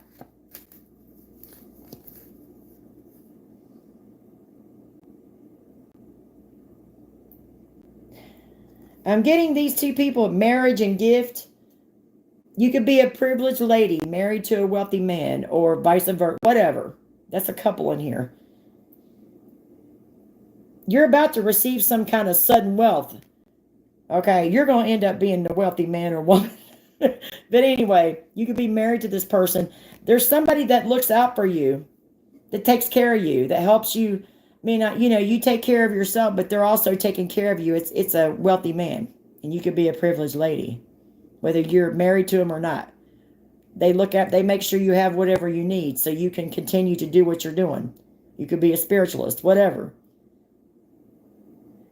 I'm getting these two people, marriage and gift. You could be a privileged lady married to a wealthy man, or vice versa, whatever. That's a couple in here. You're about to receive some kind of sudden wealth. Okay, you're going to end up being the wealthy man or woman. But anyway, you could be married to this person. There's somebody that looks out for you, that takes care of you, that helps you. I mean, you take care of yourself, but they're also taking care of you. It's a wealthy man, and you could be a privileged lady, whether you're married to him or not. They make sure you have whatever you need so you can continue to do what you're doing. You could be a spiritualist, whatever.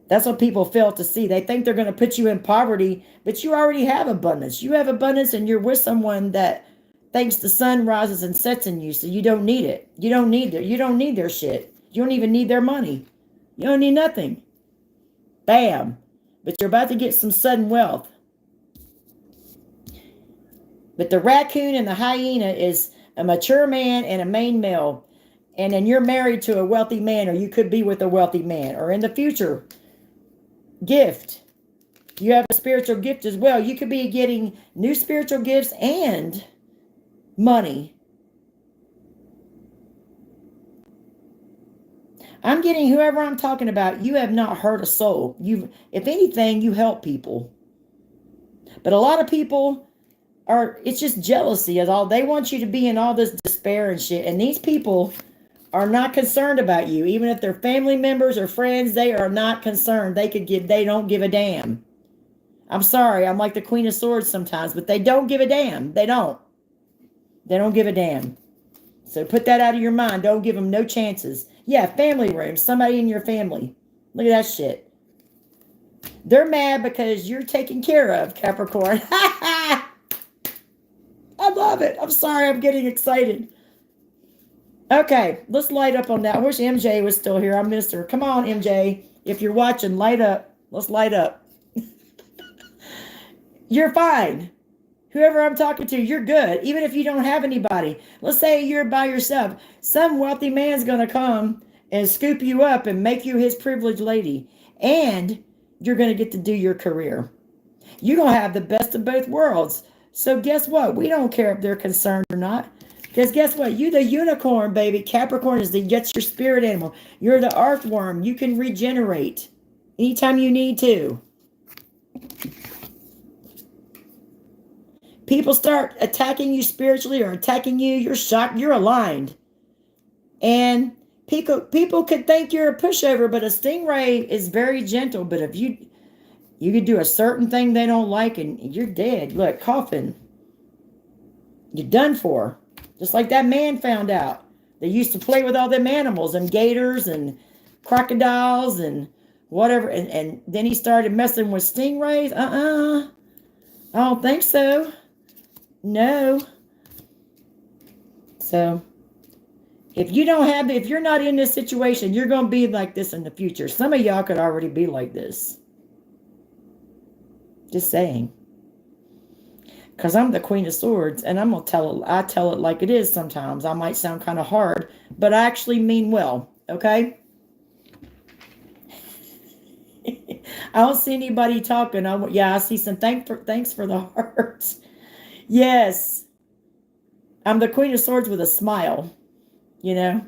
That's what people fail to see. They think they're going to put you in poverty, but you already have abundance. You have abundance, and you're with someone that thinks the sun rises and sets in you, so you don't need it. You don't need their shit. You don't even need their money. You don't need nothing. Bam. But you're about to get some sudden wealth. But the raccoon and the hyena is a mature man and a main male. And then you're married to a wealthy man, or you could be with a wealthy man, or in the future. Gift. You have a spiritual gift as well. You could be getting new spiritual gifts and money. I'm getting whoever I'm talking about, you have not hurt a soul. If anything, you help people. But a lot of people it's just jealousy is all. They want you to be in all this despair and shit. And these people are not concerned about you. Even if they're family members or friends, they are not concerned. They don't give a damn. I'm sorry, I'm like the Queen of Swords sometimes, but they don't give a damn. They don't give a damn. So put that out of your mind. Don't give them no chances. Yeah, family room. Somebody in your family. Look at that shit. They're mad because you're taken care of, Capricorn. I love it. I'm sorry, I'm getting excited. Okay, let's light up on that. I wish MJ was still here. I missed her. Come on, MJ. If you're watching, light up. Let's light up. You're fine. Whoever I'm talking to, you're good. Even if you don't have anybody. Let's say you're by yourself. Some wealthy man's going to come and scoop you up and make you his privileged lady. And you're going to get to do your career. You're going to have the best of both worlds. So guess what? We don't care if they're concerned or not. Because guess what? You the unicorn, baby. Capricorn gets your spirit animal. You're the earthworm. You can regenerate anytime you need to. People start attacking you spiritually or attacking you, you're shocked, you're aligned. And people could think you're a pushover, but a stingray is very gentle. But if you could do a certain thing they don't like and you're dead. Look, coffin. You're done for. Just like that man found out. They used to play with all them animals and gators and crocodiles and whatever. And then he started messing with stingrays. I don't think so. No. So, if you're not in this situation, you're going to be like this in the future. Some of y'all could already be like this. Just saying. Because I'm the Queen of Swords, and I'm going to I tell it like it is sometimes. I might sound kind of hard, but I actually mean well, okay? I don't see anybody talking. I see some thanks for the hearts. Yes. I'm the Queen of Swords with a smile, you know?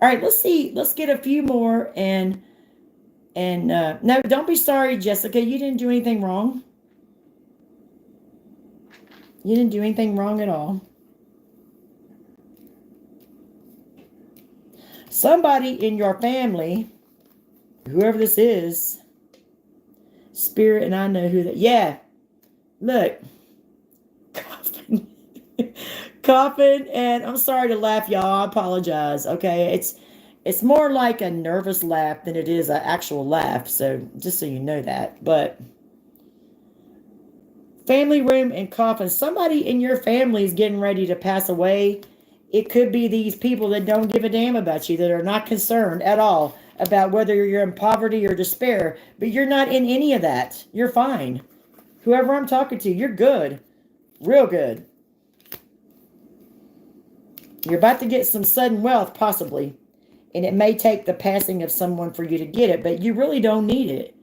All right, let's see. Let's get a few more. And no, don't be sorry, Jessica. You didn't do anything wrong. You didn't do anything wrong at all. Somebody in your family, whoever this is, spirit, and I know who that. Yeah. Look. Coffin. Coffin, and I'm sorry to laugh, y'all. I apologize. Okay. It's more like a nervous laugh than it is an actual laugh. So just so you know that. But Family room and coffin. Somebody in your family is getting ready to pass away. It could be these people that don't give a damn about you, that are not concerned at all about whether you're in poverty or despair. But you're not in any of that. You're fine. Whoever I'm talking to, you're good. Real good. You're about to get some sudden wealth, possibly. And it may take the passing of someone for you to get it, but you really don't need it.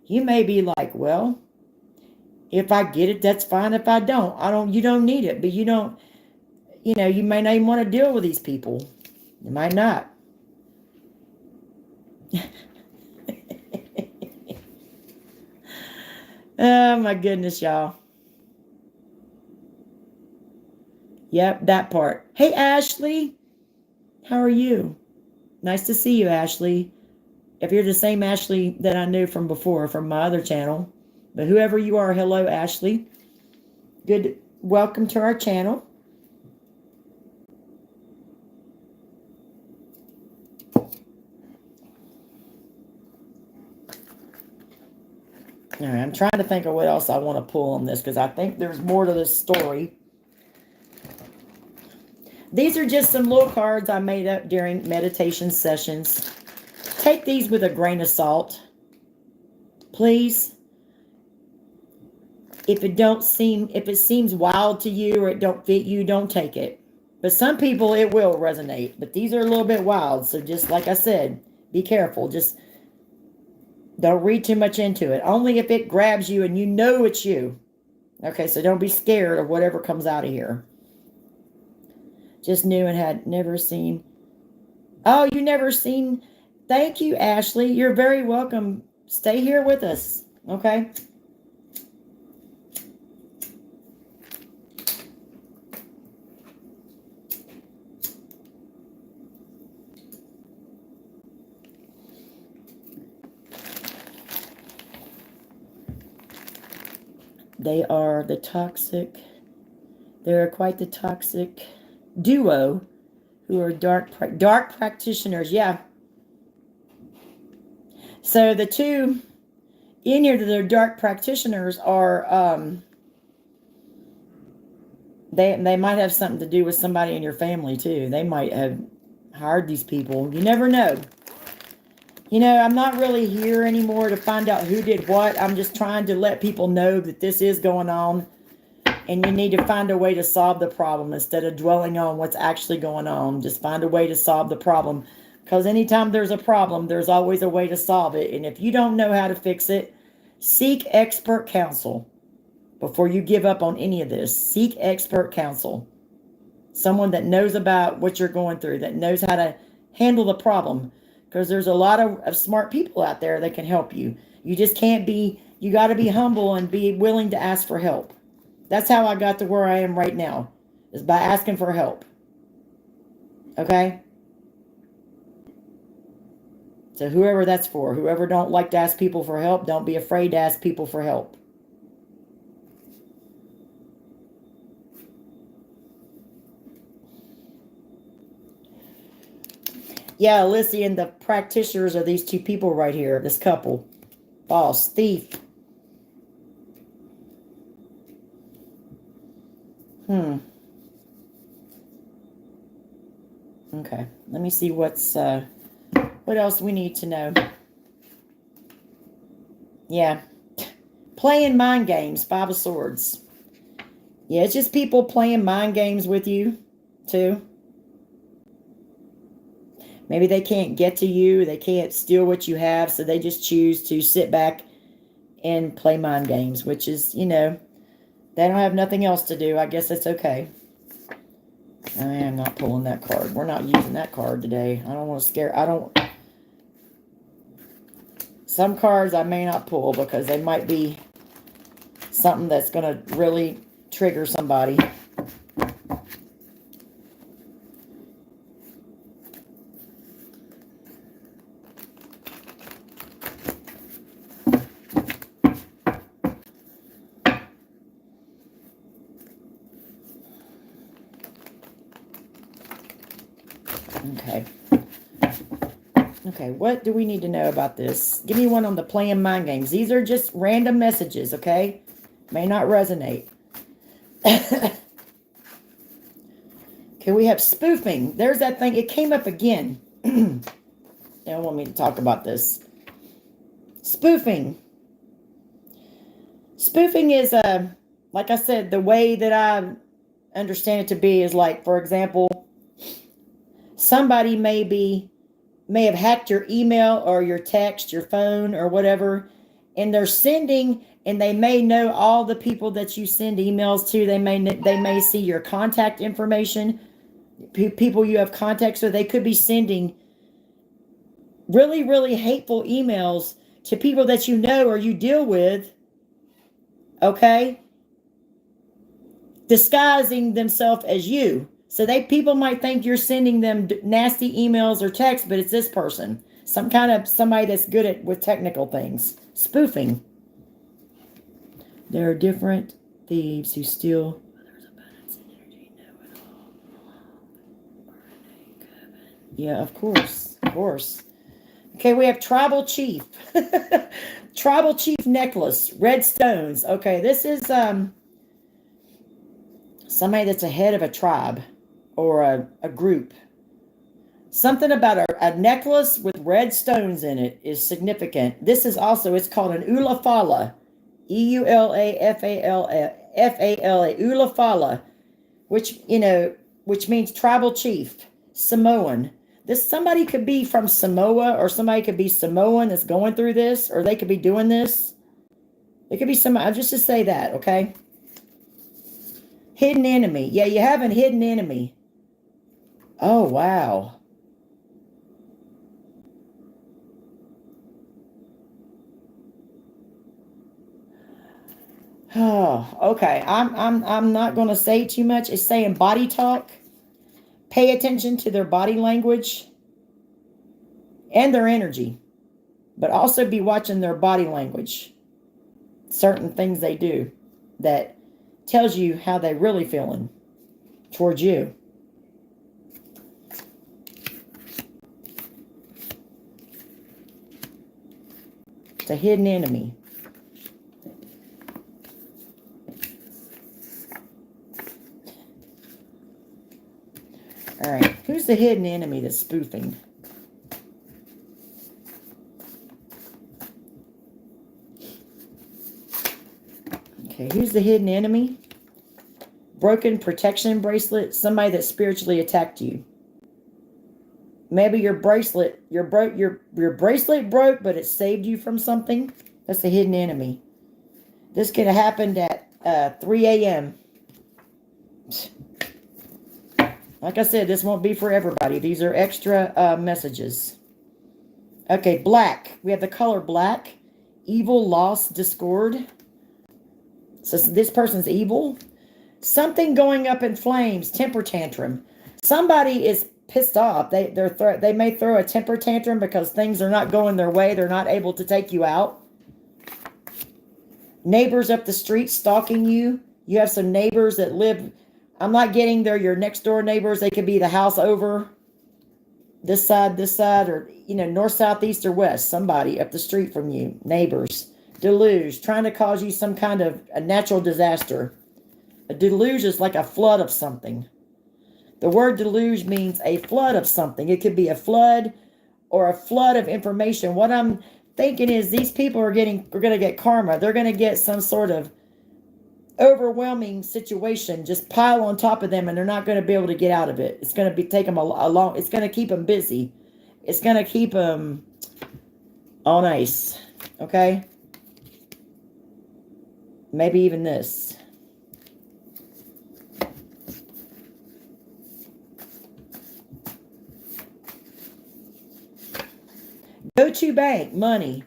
You may be like, well, if I get it, that's fine. If I don't, you don't need it. But you don't, you may not even want to deal with these people. You might not. Oh my goodness, y'all. Yep, that part. Hey, Ashley. How are you? Nice to see you, Ashley. If you're the same Ashley that I knew from before, from my other channel. But whoever you are, hello, Ashley. Good. Welcome to our channel. All right, I'm trying to think of what else I want to pull on this, because I think there's more to this story. These are just some little cards I made up during meditation sessions. Take these with a grain of salt, please. If it seems wild to you or it don't fit you, don't take it. But some people it will resonate. But these are a little bit wild, so just like I said, be careful. Just don't read too much into it. Only if it grabs you and you know it's you. Okay, so don't be scared of whatever comes out of here. Just knew and had never seen. Oh, you never seen. Thank you, Ashley. You're very welcome. Stay here with us. Okay. They are the toxic. They're quite the toxic duo who are dark practitioners. Yeah. So the two in here that are dark practitioners are they might have something to do with somebody in your family too. They might have hired these people. You never know. I'm not really here anymore to find out who did what. I'm just trying to let people know that this is going on. And you need to find a way to solve the problem instead of dwelling on what's actually going on. Just find a way to solve the problem. Because anytime there's a problem, there's always a way to solve it. And if you don't know how to fix it, seek expert counsel before you give up on any of this. Seek expert counsel. Someone that knows about what you're going through, that knows how to handle the problem. Because there's a lot of smart people out there that can help you. You just can't be, you got to be humble and be willing to ask for help. That's how I got to where I am right now, is by asking for help. Okay? So whoever that's for, whoever don't like to ask people for help, don't be afraid to ask people for help. Yeah, Lissy and the practitioners are these two people right here, this couple. Boss, thief. Okay, let me see what else we need to know. Yeah, playing mind games, Five of Swords. Yeah, it's just people playing mind games with you, too. Maybe they can't get to you, they can't steal what you have, so they just choose to sit back and play mind games, which is, they don't have nothing else to do. I guess it's okay. I am not pulling that card. We're not using that card today. I don't want to scare. Some cards I may not pull because they might be something that's going to really trigger somebody. Okay, what do we need to know about this? Give me one on the playing mind games. These are just random messages, okay? May not resonate. Okay, we have spoofing. There's that thing. It came up again. They don't want me to talk about this. Spoofing. Spoofing is, like I said, the way that I understand it to be is like, for example, somebody may have hacked your email or your text, your phone or whatever, and they're sending, and they may know all the people that you send emails to. They may see your contact information, people you have contacts with. They could be sending really, really hateful emails to people that you know or you deal with, okay? Disguising themselves as you. So people might think you're sending them nasty emails or texts, but it's this person. Somebody that's good with technical things. Spoofing. There are different thieves who steal others' abundance and energy. Yeah, of course. Of course. Okay, we have tribal chief. Tribal chief necklace. Red stones. Okay, this is somebody that's a head of a tribe or a group. Something about a necklace with red stones in it is significant. This is also, it's called an ulafala. Eulafala. Ulafala, which means tribal chief, Samoan. Somebody could be from Samoa, or somebody could be Samoan that's going through this, or they could be doing this. It could be somebody, just to say that, okay? Hidden enemy. Yeah, you have a hidden enemy. Oh, wow. Oh, okay. I'm not going to say too much. It's saying body talk. Pay attention to their body language and their energy, but also be watching their body language. Certain things they do that tells you how they really feeling towards you. It's a hidden enemy. All right, who's the hidden enemy that's spoofing? Okay, who's the hidden enemy? Broken protection bracelet, somebody that spiritually attacked you. Maybe your bracelet, your bracelet broke, but it saved you from something. That's the hidden enemy. This could have happened at 3 a.m. Like I said, this won't be for everybody. These are extra messages. Okay, black. We have the color black. Evil, loss, discord. So this person's evil. Something going up in flames. Temper tantrum. Somebody is pissed off. They may throw a temper tantrum because things are not going their way. They're not able to take you out. Neighbors up the street stalking you. You have some neighbors that live... I'm not getting they're your next door neighbors. They could be the house over, this side, or, north, south, east, or west. Somebody up the street from you. Neighbors. Deluge. Trying to cause you some kind of a natural disaster. A deluge is like a flood of something. The word deluge means a flood of something. It could be a flood or a flood of information. What I'm thinking is these people are going to get karma. They're going to get some sort of overwhelming situation just pile on top of them, and they're not going to be able to get out of it. It's going to take them a long. It's going to keep them busy. It's going to keep them on ice. Okay. Maybe even this. Go to bank. Money.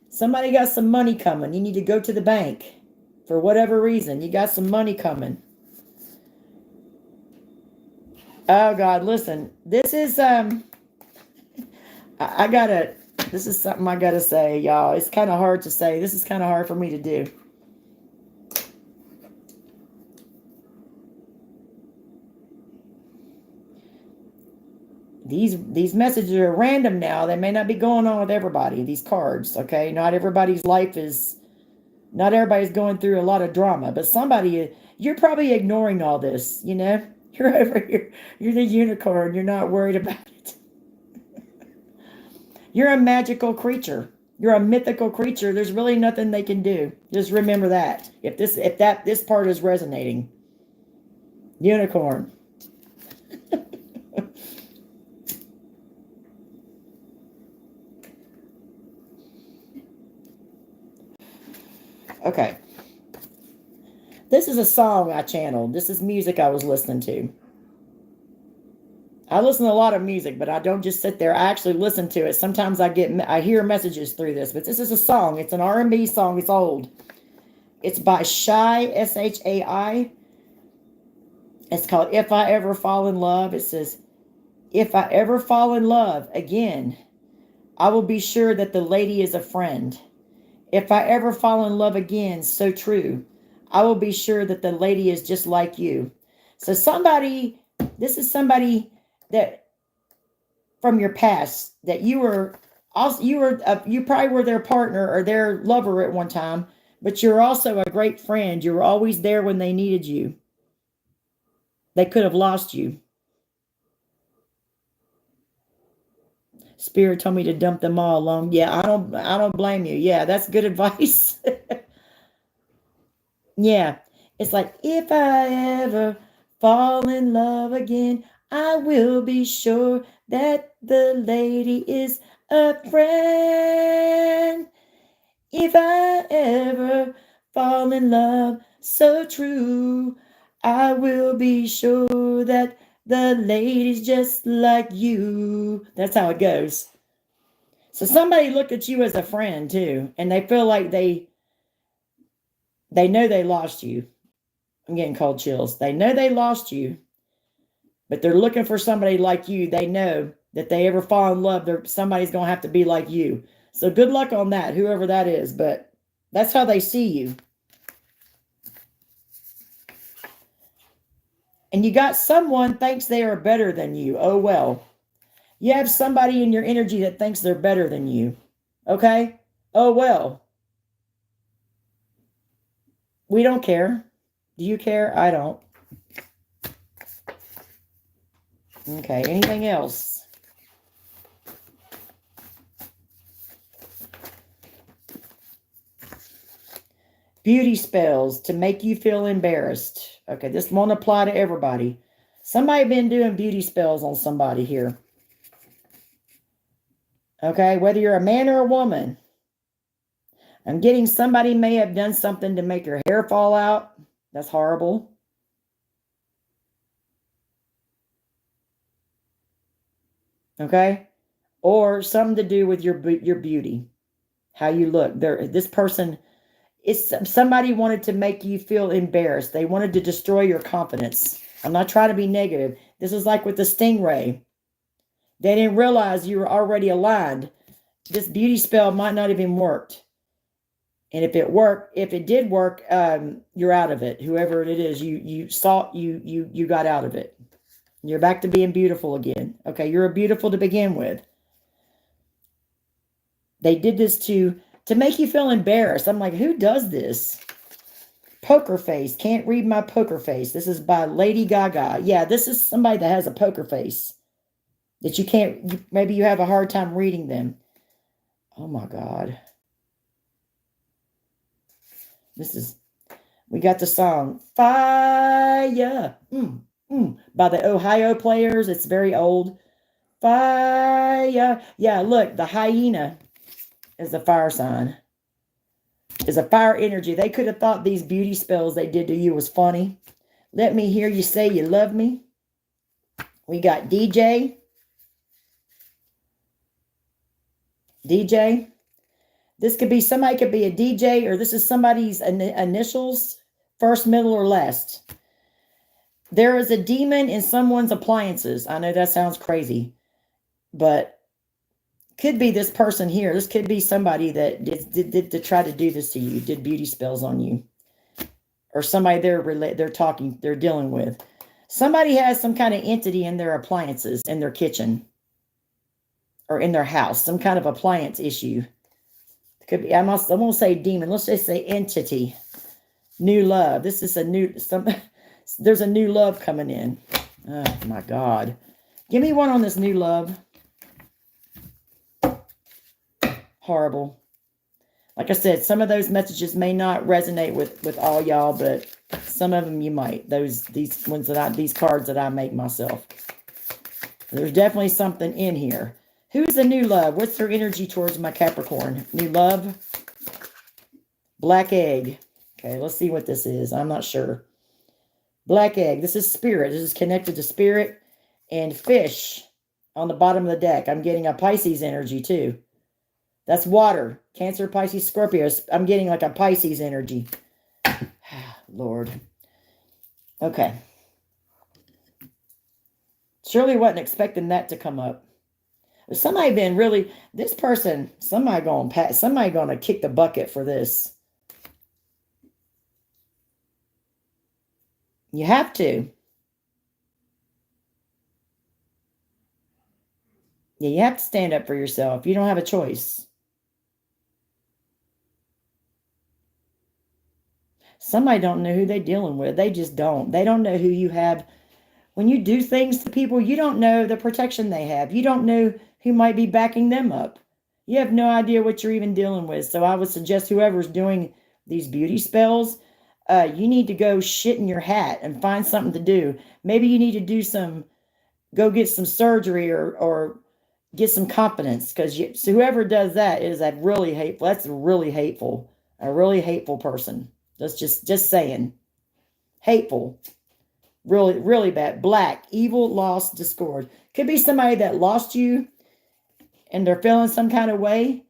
Somebody got some money coming. You need to go to the bank. For whatever reason, you got some money coming. Oh God, listen. This is this is something I gotta say, y'all. It's kind of hard to say. This is kind of hard for me to do. These messages are random now. They may not be going on with everybody. These cards, okay? Not everybody's life is Not everybody's going through a lot of drama, but you're probably ignoring all this, you know? You're over here. You're the unicorn. You're not worried about it. You're a magical creature. You're a mythical creature. There's really nothing they can do. Just remember that. If this part is resonating. Unicorn. Okay. This is a song I channeled. This is music I was listening to. I listen to a lot of music, but I don't just sit there. I actually listen to it. Sometimes I hear messages through this, but this is a song. It's an R&B song. It's old. It's by Shai, S-H-A-I. It's called If I Ever Fall in Love. It says, if I ever fall in love again, I will be sure that the lady is a friend. If I ever fall in love again, so true, I will be sure that the lady is just like you. So this is somebody that from your past that you probably were their partner or their lover at one time, but you're also a great friend. You were always there when they needed you. They could have lost you. Spirit told me to dump them all along. Yeah, I don't blame you. Yeah, that's good advice. Yeah. It's like, if I ever fall in love again, I will be sure that the lady is a friend. If I ever fall in love so true, I will be sure that the lady's just like you. That's how it goes. So somebody looked at you as a friend too, and they feel like they know they lost you. I'm getting cold chills. They know they lost you, but they're looking for somebody like you. They know that they ever fall in love, somebody's going to have to be like you. So good luck on that, whoever that is, but that's how they see you. And you got someone thinks they are better than you. Oh, well. You have somebody in your energy that thinks they're better than you. Okay? Oh, well. We don't care. Do you care? I don't. Okay, anything else? Beauty spells to make you feel embarrassed. Okay, this won't apply to everybody. Somebody been doing beauty spells on somebody here. Okay, whether you're a man or a woman. I'm getting somebody may have done something to make your hair fall out. That's horrible. Okay? Or something to do with your beauty. How you look. This person, somebody wanted to make you feel embarrassed. They wanted to destroy your confidence. I'm not trying to be negative. This is like with the stingray. They didn't realize you were already aligned. This beauty spell might not have even worked. And if it did work, you're out of it. Whoever it is, you got out of it. You're back to being beautiful again. Okay, you're beautiful to begin with. They did this to make you feel embarrassed. I'm like, who does this? Poker face. Can't read my poker face. This is by Lady Gaga. Yeah, this is somebody that has a poker face. That you can't, maybe you have a hard time reading them. Oh my God. We got the song Fire by the Ohio Players. It's very old. Fire. Yeah, look, the hyena is a fire sign. Is a fire energy. They could have thought these beauty spells they did to you was funny. Let me hear you say you love me. We got DJ. DJ. This could be, somebody could be a DJ, or this is somebody's initials, first, middle, or last. There is a demon in someone's appliances. I know that sounds crazy, but could be this person here. This could be somebody that did to try to do this to you, did beauty spells on you, or somebody they're dealing with. Somebody has some kind of entity in their appliances, in their kitchen, or in their house, some kind of appliance issue. Could be, I won't say demon. Let's just say entity. New love. This is a new, there's a new love coming in. Oh my God. Give me one on this new love. Horrible. Like I said, some of those messages may not resonate with all y'all, but some of them you might. These cards that I make myself. There's definitely something in here. Who's the new love? What's their energy towards my Capricorn? New love. Black egg. Okay, let's see what this is. I'm not sure. Black egg. This is spirit. This is connected to spirit. And fish on the bottom of the deck. I'm getting a Pisces energy too. That's water. Cancer, Pisces, Scorpio. I'm getting like a Pisces energy. Lord. Okay. Surely wasn't expecting that to come up. Somebody been really, this person, somebody gonna kick the bucket for this. You have to. Yeah, you have to stand up for yourself. You don't have a choice. Somebody don't know who they're dealing with. They just don't. They don't know who you have. When you do things to people, you don't know the protection they have. You don't know who might be backing them up. You have no idea what you're even dealing with. So I would suggest whoever's doing these beauty spells, you need to go shit in your hat and find something to do. Maybe you need to go get some surgery or get some confidence. Because so whoever does that is a really hateful. That's a really hateful person. That's just saying. Hateful. Really, really bad. Black, evil, lost, discord. Could be somebody that lost you and they're feeling some kind of way.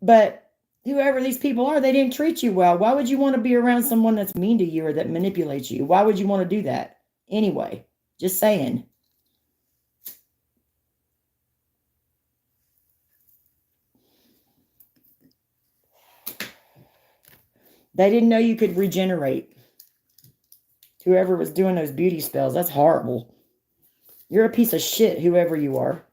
But whoever these people are, they didn't treat you well. Why would you want to be around someone that's mean to you or that manipulates you? Why would you want to do that? Anyway, just saying. They didn't know you could regenerate. Whoever was doing those beauty spells, that's horrible. You're a piece of shit, whoever you are.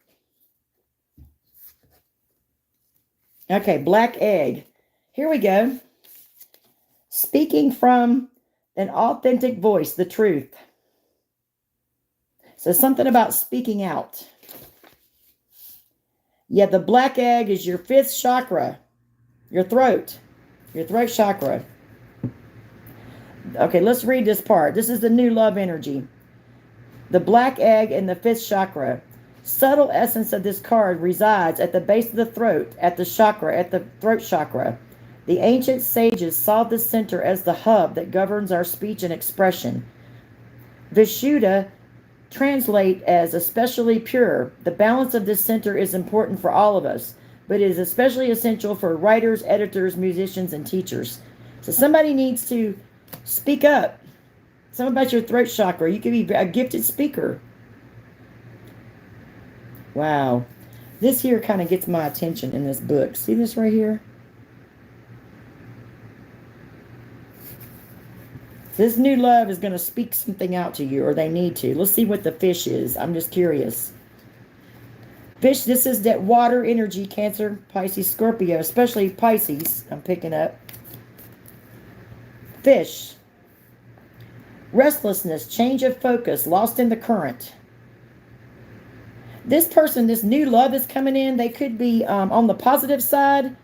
Okay, black egg. Here we go. Speaking from an authentic voice, the truth. So something about speaking out. Yeah, the black egg is your 5th chakra. Your throat chakra. Okay, let's read this part. This is the new love energy. The black egg in the 5th chakra. Subtle essence of this card resides at the base of the throat, at the throat chakra. The ancient sages saw this center as the hub that governs our speech and expression. Vishuddha translate as especially pure. The balance of this center is important for all of us, but it is especially essential for writers, editors, musicians, and teachers. So somebody needs to speak up. Something about your throat chakra. You could be a gifted speaker. Wow. This here kind of gets my attention in this book. See this right here? This new love is going to speak something out to you, or they need to. Let's see what the fish is. I'm just curious. Fish, this is that water energy, Cancer, Pisces, Scorpio, especially Pisces, I'm picking up. Fish. Restlessness, change of focus, lost in the current. This person, this new love is coming in. They could be on the positive side.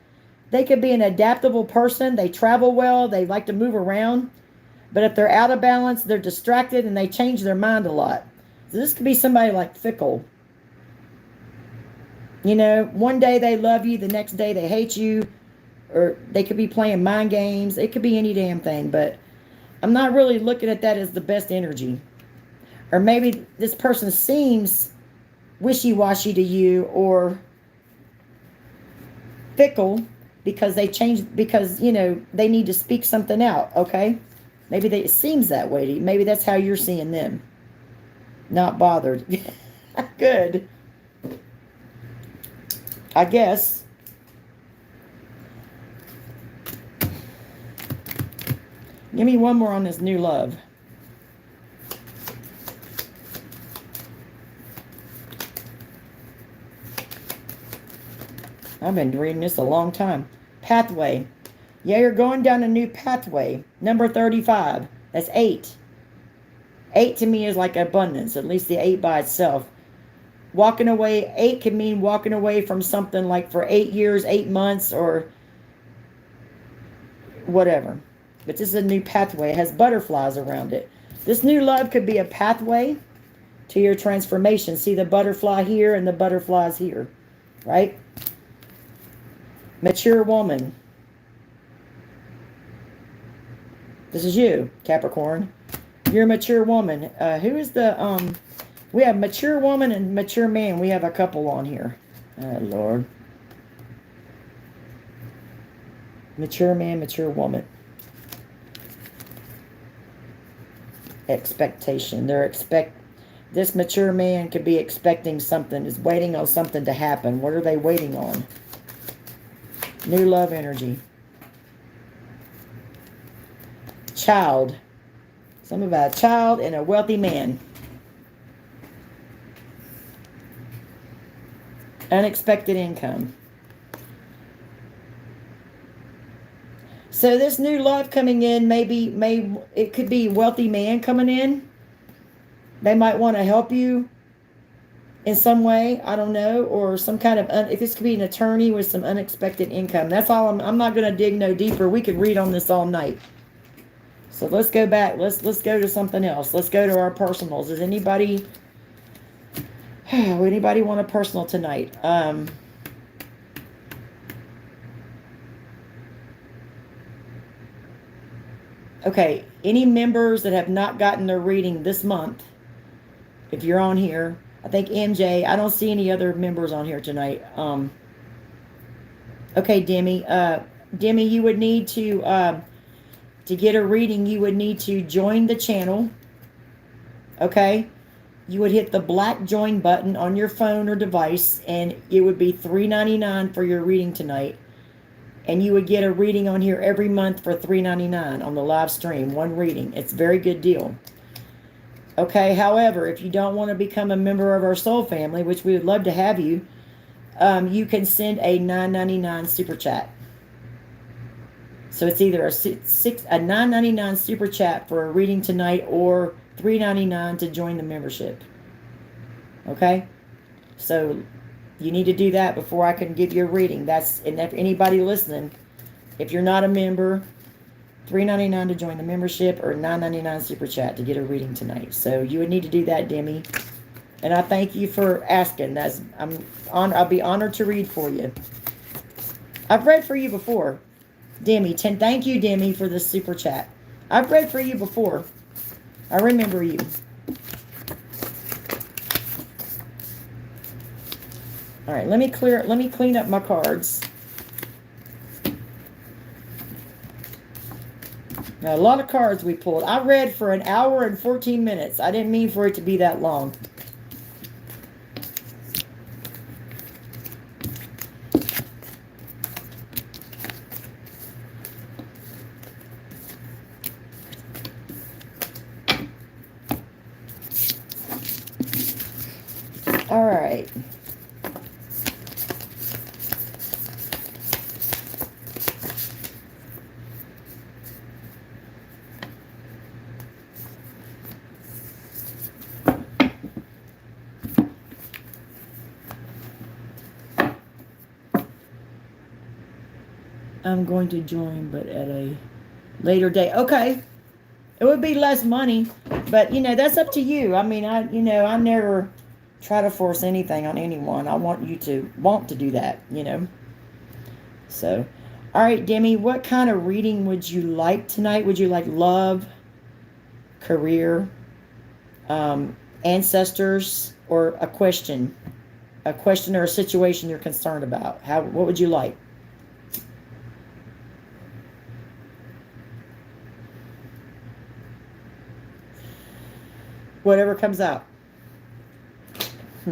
They could be an adaptable person. They travel well. They like to move around. But if they're out of balance, they're distracted and they change their mind a lot. So this could be somebody like fickle. You know, one day they love you, the next day they hate you. Or they could be playing mind games. It could be any damn thing. But I'm not really looking at that as the best energy. Or maybe this person seems wishy-washy to you or fickle because they changed, because, you know, they need to speak something out, okay? Maybe it seems that way to you. Maybe that's how you're seeing them. Not bothered. Good. I guess. Give me one more on this new love. I've been reading this a long time. Pathway. Yeah, you're going down a new pathway. Number 35. That's 8. 8 to me is like abundance, at least the 8 by itself. Walking away, 8 can mean walking away from something like for 8 years, 8 months, or whatever. But this is a new pathway. It has butterflies around it. This new love could be a pathway to your transformation. See the butterfly here and the butterflies here, right? Mature woman. This is you, Capricorn. You're a mature woman. Who is the, we have mature woman and mature man. We have a couple on here. Oh, Lord. Mature man, mature woman. Expectation. This mature man could be expecting something, is waiting on something to happen. What are they waiting on? New love energy. Child. Something about a child and a wealthy man. Unexpected income. So this new love coming in, it could be wealthy man coming in. They might want to help you in some way, I don't know, or some kind of, if this could be an attorney with some unexpected income. That's all. I'm not going to dig no deeper. We could read on this all night. So let's go back. Let's go to something else. Let's go to our personals. Does anybody want a personal tonight? Okay, any members that have not gotten their reading this month, if you're on here, I think MJ, I don't see any other members on here tonight. Okay, Demi. Demi, you would need to get a reading, you would need to join the channel. Okay? You would hit the black join button on your phone or device, and it would be $3.99 for your reading tonight. And you would get a reading on here every month for $3.99 on the live stream. One reading. It's a very good deal. Okay, however, if you don't want to become a member of our soul family, which we would love to have you, you can send a $9.99 super chat. So it's either a $9.99 super chat for a reading tonight or $3.99 to join the membership. Okay? So you need to do that before I can give you a reading. And if anybody listening, if you're not a member, $3.99 to join the membership or $9.99 super chat to get a reading tonight. So you would need to do that, Demi. And I thank you for asking. I'll be honored to read for you. I've read for you before. Demi, thank you, Demi, for the super chat. I've read for you before. I remember you. All right, let me clean up my cards. Now, a lot of cards we pulled. I read for an hour and 14 minutes. I didn't mean for it to be that long. All right. I'm going to join, but at a later date. Okay. It would be less money, but, that's up to you. I mean, I never try to force anything on anyone. I want you to want to do that, So, all right, Demi, what kind of reading would you like tonight? Would you like love, career, ancestors, or a question or a situation you're concerned about? What would you like? Whatever comes out. I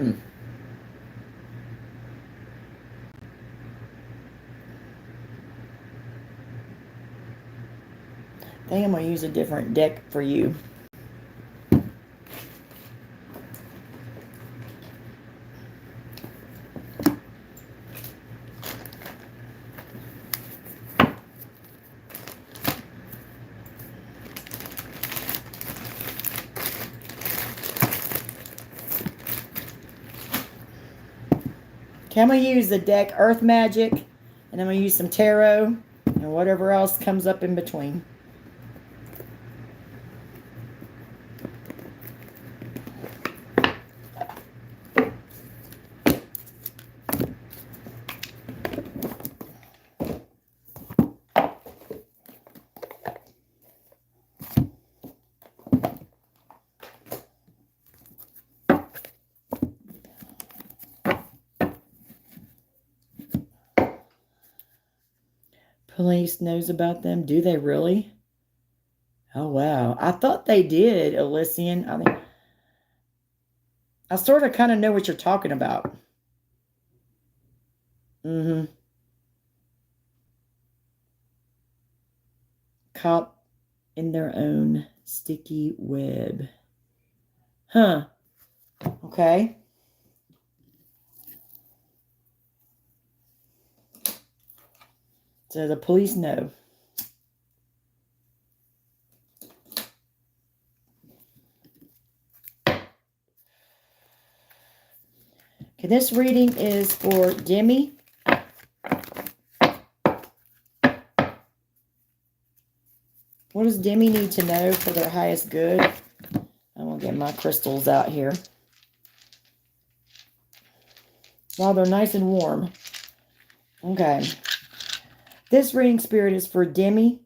think I'm going to use a different deck for you. Okay, I'm going to use the deck Earth Magic, and I'm going to use some tarot and whatever else comes up in between. Police knows about them. Do they really? Oh, wow. I thought they did, Elysian. I mean, I sort of kind of know what you're talking about. Mm-hmm. Caught in their own sticky web. Huh. Okay. So the police know. Okay, this reading is for Demi. What does Demi need to know for their highest good? I'm going to get my crystals out here. Wow, they're nice and warm. Okay. This reading, Spirit, is for Demi.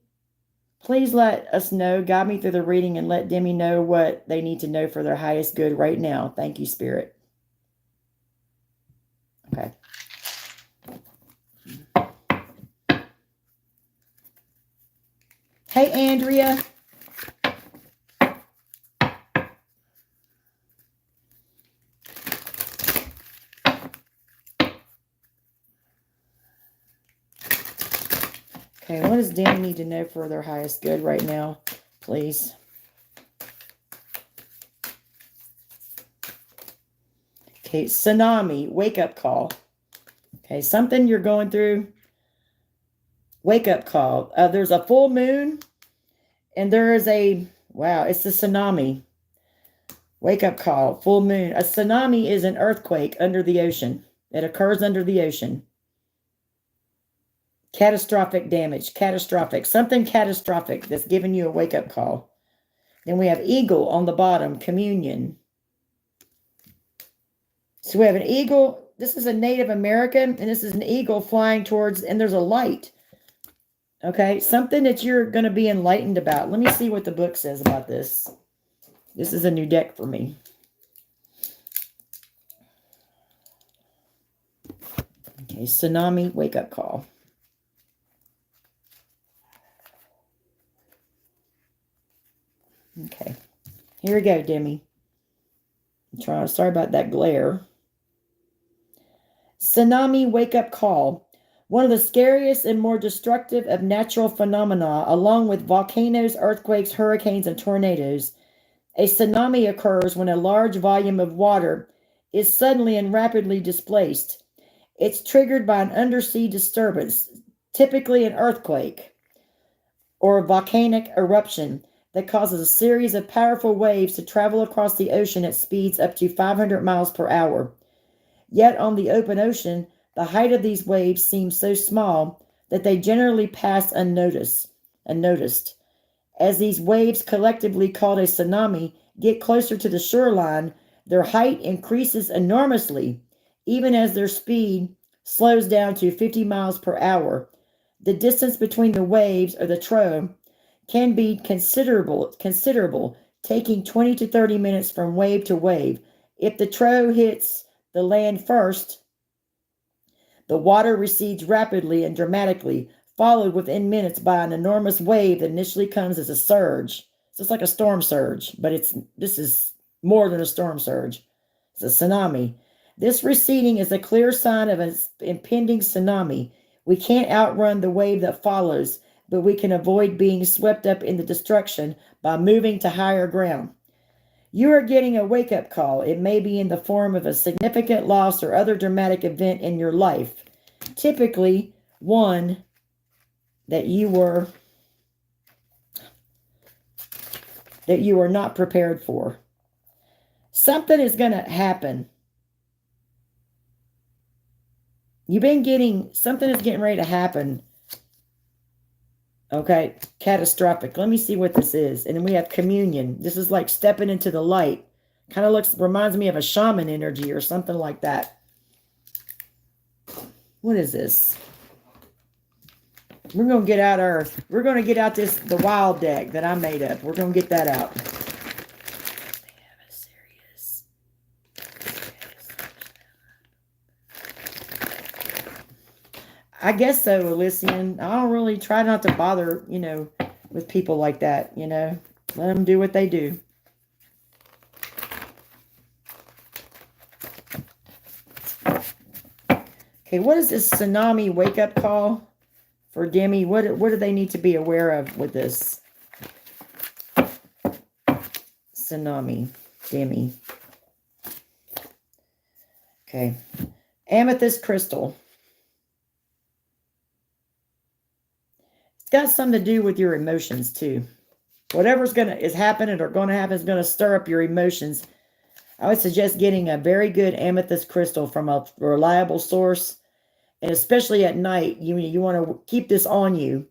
Please let us know, guide me through the reading, and let Demi know what they need to know for their highest good right now. Thank you, Spirit. Okay. Hey, Andrea. Okay, what does Demi need to know for their highest good right now, please? Okay, tsunami, wake-up call. Okay, something you're going through, wake-up call. There's a full moon, and there is a, wow, it's a tsunami. Wake-up call, full moon. A tsunami is an earthquake under the ocean. It occurs under the ocean. Catastrophic damage, catastrophic. Something catastrophic that's giving you a wake-up call. Then we have eagle on the bottom, communion. So we have an eagle. This is a Native American, and this is an eagle flying towards, and there's a light. Okay, something that you're going to be enlightened about. Let me see what the book says about this. This is a new deck for me. Okay, tsunami, wake-up call. Okay, here we go, Demi. Sorry about that glare. Tsunami wake-up call. One of the scariest and more destructive of natural phenomena, along with volcanoes, earthquakes, hurricanes, and tornadoes. A tsunami occurs when a large volume of water is suddenly and rapidly displaced. It's triggered by an undersea disturbance, typically an earthquake or a volcanic eruption that causes a series of powerful waves to travel across the ocean at speeds up to 500 miles per hour. Yet on the open ocean, the height of these waves seems so small that they generally pass unnoticed. As these waves, collectively called a tsunami, get closer to the shoreline, their height increases enormously, even as their speed slows down to 50 miles per hour. The distance between the waves, or the trough, can be considerable, taking 20 to 30 minutes from wave to wave. If the trough hits the land first, the water recedes rapidly and dramatically, followed within minutes by an enormous wave that initially comes as a surge. So it's like a storm surge, but this is more than a storm surge. It's a tsunami. This receding is a clear sign of an impending tsunami. We can't outrun the wave that follows, but we can avoid being swept up in the destruction by moving to higher ground. You are getting a wake-up call. It may be in the form of a significant loss or other dramatic event in your life, typically one that you were not prepared for. Something is going to happen. You've been getting, something is getting ready to happen. Okay, catastrophic. Let me see what this is. And then we have communion. This is like stepping into the light. Kind of reminds me of a shaman energy or something like that. What is this? We're going to get out the wild deck that I made up. We're going to get that out. I guess so, Elysian. I don't really try not to bother, with people like that, Let them do what they do. Okay, what is this tsunami wake-up call for Demi? What do they need to be aware of with this? Tsunami, Demi. Okay. Amethyst crystal. It's got something to do with your emotions too. Whatever's is happening or going to happen is going to stir up your emotions. I would suggest getting a very good amethyst crystal from a reliable source. And especially at night, you want to keep this on you.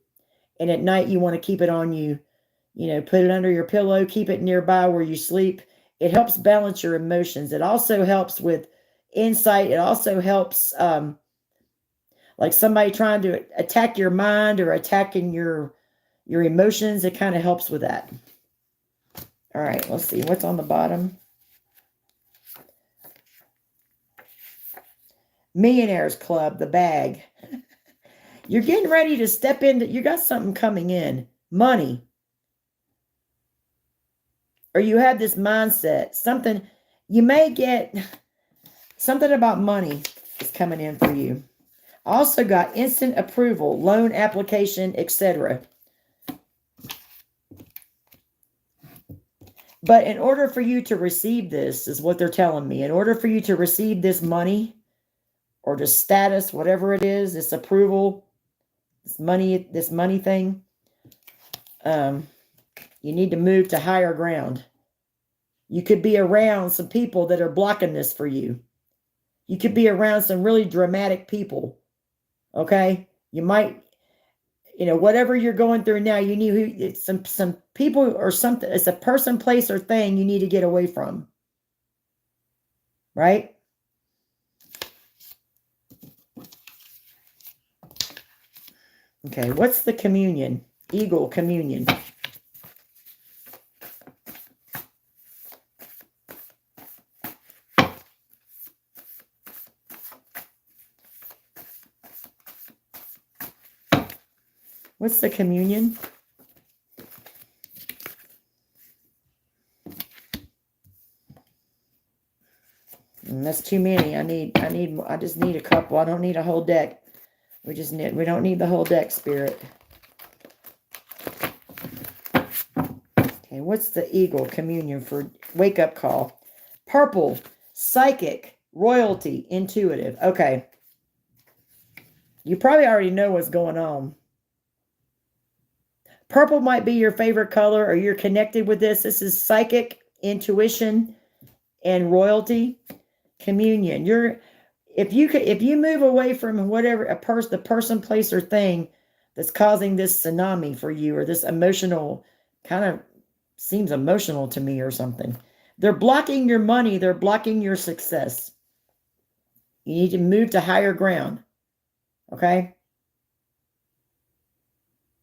And at night, you want to keep it on you. Put it under your pillow. Keep it nearby where you sleep. It helps balance your emotions. It also helps with insight. It also helps, like somebody trying to attack your mind or attacking your emotions. It kind of helps with that. All right, let's see. What's on the bottom? Millionaires Club, the bag. You're getting ready to step into, you got something coming in. Money. Or you have this mindset. Something, you may get, something about money is coming in for you. Also got instant approval, loan application, etc. But in order for you to receive this, is what they're telling me, in order for you to receive this money, or the status, whatever it is, this approval, this money thing, you need to move to higher ground. You could be around some people that are blocking this for you. You could be around some really dramatic people. Okay? You might, whatever you're going through now, you need it's some people or something. It's a person, place, or thing you need to get away from. Right? Okay, what's the communion? Eagle communion. What's the communion? That's too many. I just need a couple. I don't need a whole deck. We don't need the whole deck, Spirit. Okay, what's the eagle communion for wake up call? Purple, psychic, royalty, intuitive. Okay. You probably already know what's going on. Purple might be your favorite color, or you're connected with this. This is psychic, intuition, and royalty. Communion. If you move away from whatever the person, place, or thing that's causing this tsunami for you, or this emotional, kind of seems emotional to me or something. They're blocking your money. They're blocking your success. You need to move to higher ground. Okay?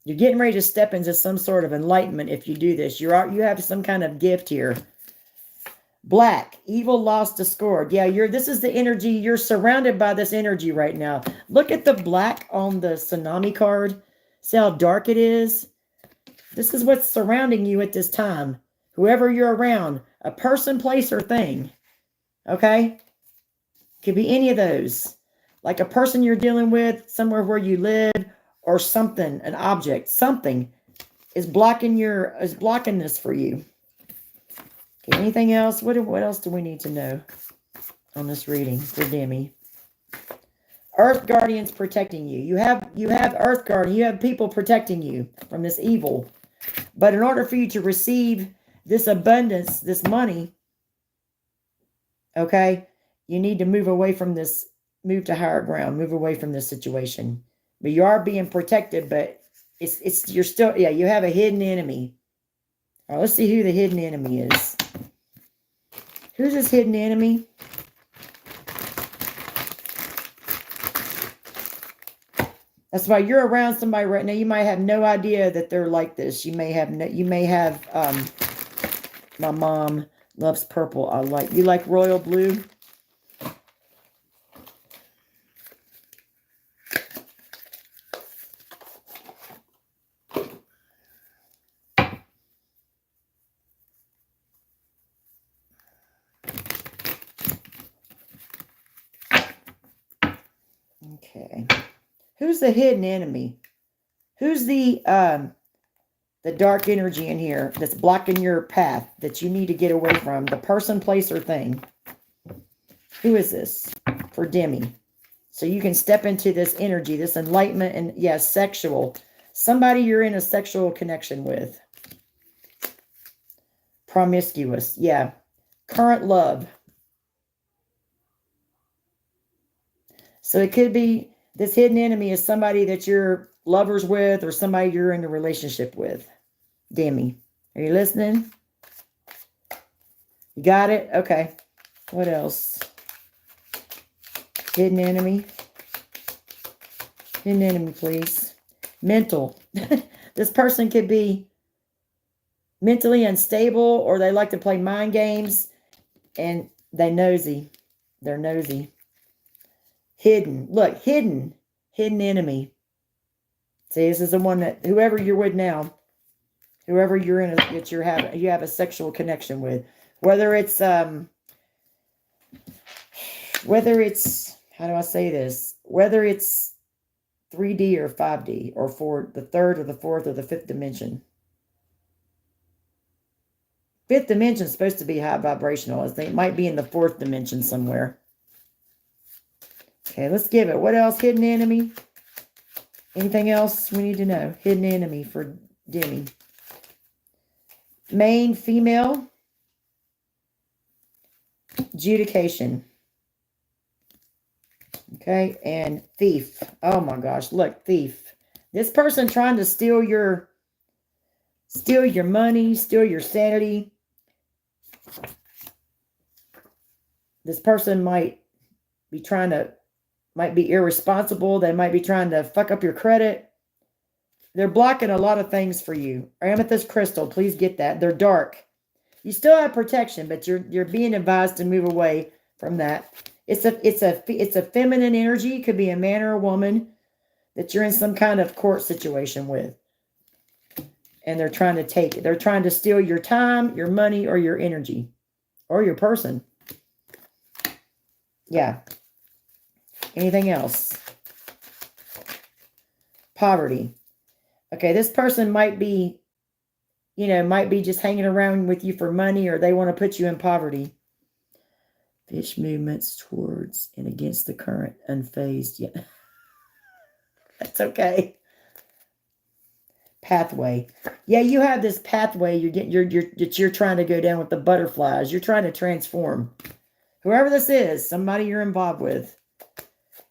You're getting ready to step into some sort of enlightenment if you do this. You have some kind of gift here. Black, evil, lost, discord. Yeah, this is the energy. You're surrounded by this energy right now. Look at the black on the tsunami card. See how dark it is? This is what's surrounding you at this time. Whoever you're around, a person, place, or thing. Okay? Could be any of those. Like a person you're dealing with, somewhere where you live, or something, an object, something is blocking this for you. Okay, anything else? What else do we need to know on this reading for Demi? Earth guardians protecting you. You have earth guardian. You have people protecting you from this evil. But in order for you to receive this abundance, this money, okay, you need to move away from this move to higher ground, move away from this situation. But you are being protected, but you're still, yeah, you have a hidden enemy. All right, let's see who the hidden enemy is. Who's this hidden enemy? That's why you're around somebody right now. You might have no idea that they're like this. You may have, my mom loves purple. You like royal blue? Okay. Who's the hidden enemy? Who's the dark energy in here that's blocking your path that you need to get away from? The person, place, or thing. Who is this for Demi? So you can step into this energy, this enlightenment, and yes, sexual. Somebody you're in a sexual connection with. Promiscuous. Yeah. Current love. So it could be this hidden enemy is somebody that you're lovers with or somebody you're in a relationship with. Demi, are you listening? You got it? Okay. What else? Hidden enemy. Hidden enemy, please. Mental. This person could be mentally unstable, or they like to play mind games, and they're nosy. They're nosy. Hidden. Look, hidden. Hidden enemy. See, this is the one that whoever you're with now, whoever you're in, that you have a sexual connection with, whether it's how do I say this? Whether it's 3D or 5D, or for the third or the fourth or the fifth dimension. Fifth dimension is supposed to be high vibrational. I think it might be in the fourth dimension somewhere. Okay, let's give it. What else? Hidden enemy. Anything else we need to know? Hidden enemy for Demi. Main, female. Adjudication. Okay, and thief. Oh my gosh, look, thief. This person trying to steal your money, steal your sanity. This person might be irresponsible. They might be trying to fuck up your credit. They're blocking a lot of things for you. Amethyst crystal, please get that. They're dark. You still have protection, but you're being advised to move away from that. It's a feminine energy. It could be a man or a woman that you're in some kind of court situation with. And they're trying to steal your time, your money, or your energy, or your person. Yeah. Anything else? Poverty. Okay, this person might be just hanging around with you for money, or they want to put you in poverty. Fish movements towards and against the current, unfazed. Yeah. That's okay. Pathway. Yeah, you have this pathway you're trying to go down with the butterflies. You're trying to transform. Whoever this is, somebody you're involved with.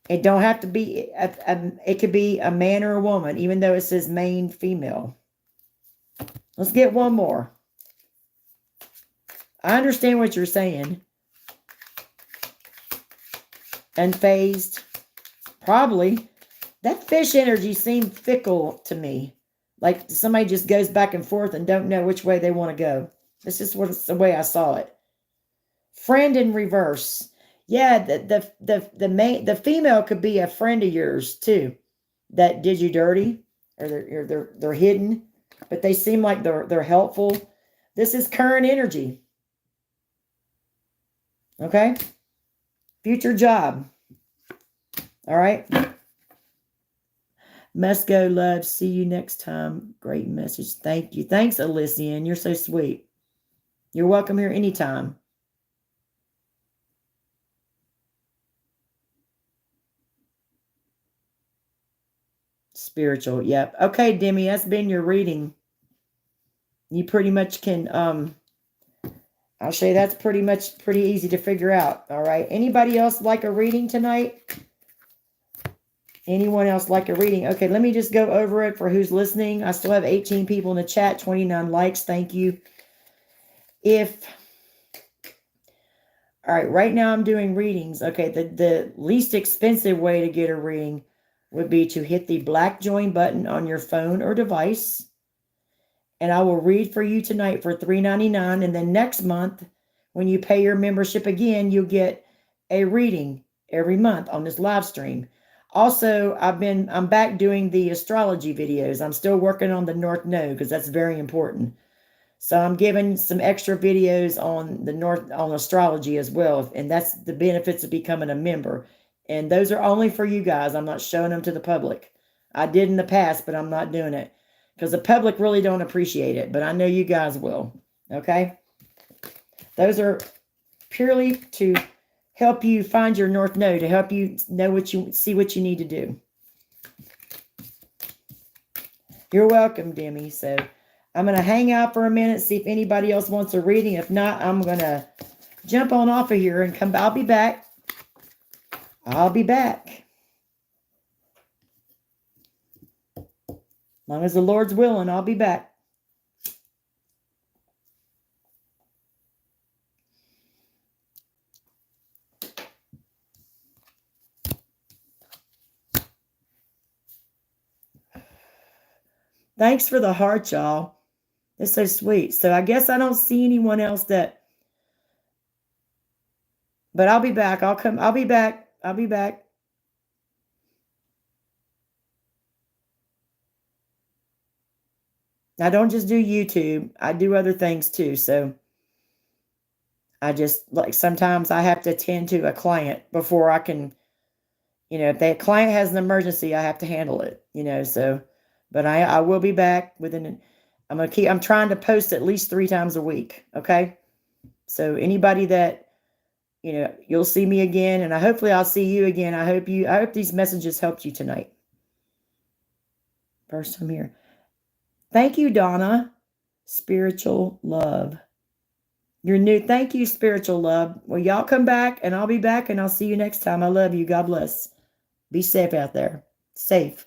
It don't have to be, it could be a man or a woman, even though it says main, female. Let's get one more. I understand what you're saying. Unfazed. Probably. That fish energy seemed fickle to me. Like somebody just goes back and forth and don't know which way they want to go. This is the way I saw it. Friend in reverse. Yeah, the female could be a friend of yours too, that did you dirty, or they're hidden, but they seem like they're helpful. This is current energy. Okay? Future job. All right? Must go, love. See you next time. Great message. Thank you. Thanks, Elysian. You're so sweet. You're welcome here anytime. Spiritual. Yep. Okay, Demi, that's been your reading. You pretty much can, I'll show you that's pretty easy to figure out. All right. Anybody else like a reading tonight? Anyone else like a reading? Okay, let me just go over it for who's listening. I still have 18 people in the chat, 29 likes. Thank you. All right, right now I'm doing readings. Okay, the least expensive way to get a reading would be to hit the black join button on your phone or device. And I will read for you tonight for $3.99. And then next month, when you pay your membership again, you'll get a reading every month on this live stream. Also, I'm back doing the astrology videos. I'm still working on the North Node because that's very important. So I'm giving some extra videos on astrology as well. And that's the benefits of becoming a member. And those are only for you guys. I'm not showing them to the public. I did in the past, but I'm not doing it because the public really don't appreciate it. But I know you guys will. Okay? Those are purely to help you find your North Node, to help you know see what you need to do. You're welcome, Demi. So I'm going to hang out for a minute, see if anybody else wants a reading. If not, I'm going to jump on off of here and come. I'll be back. I'll be back. As long as the Lord's willing, I'll be back. Thanks for the heart, y'all. It's so sweet. So I guess I don't see anyone else but I'll be back. I'll be back. I'll be back. I don't just do YouTube. I do other things too. So I just, like, sometimes I have to attend to a client before I can, if that client has an emergency, I have to handle it, so, but I will be back I'm trying to post at least 3 times a week. Okay. So anybody that, you'll see me again, and hopefully I'll see you again. I hope these messages helped you tonight. First time here. Thank you, Donna. Spiritual love. You're new. Thank you, spiritual love. Well, y'all come back, and I'll be back, and I'll see you next time. I love you. God bless. Be safe out there. Safe.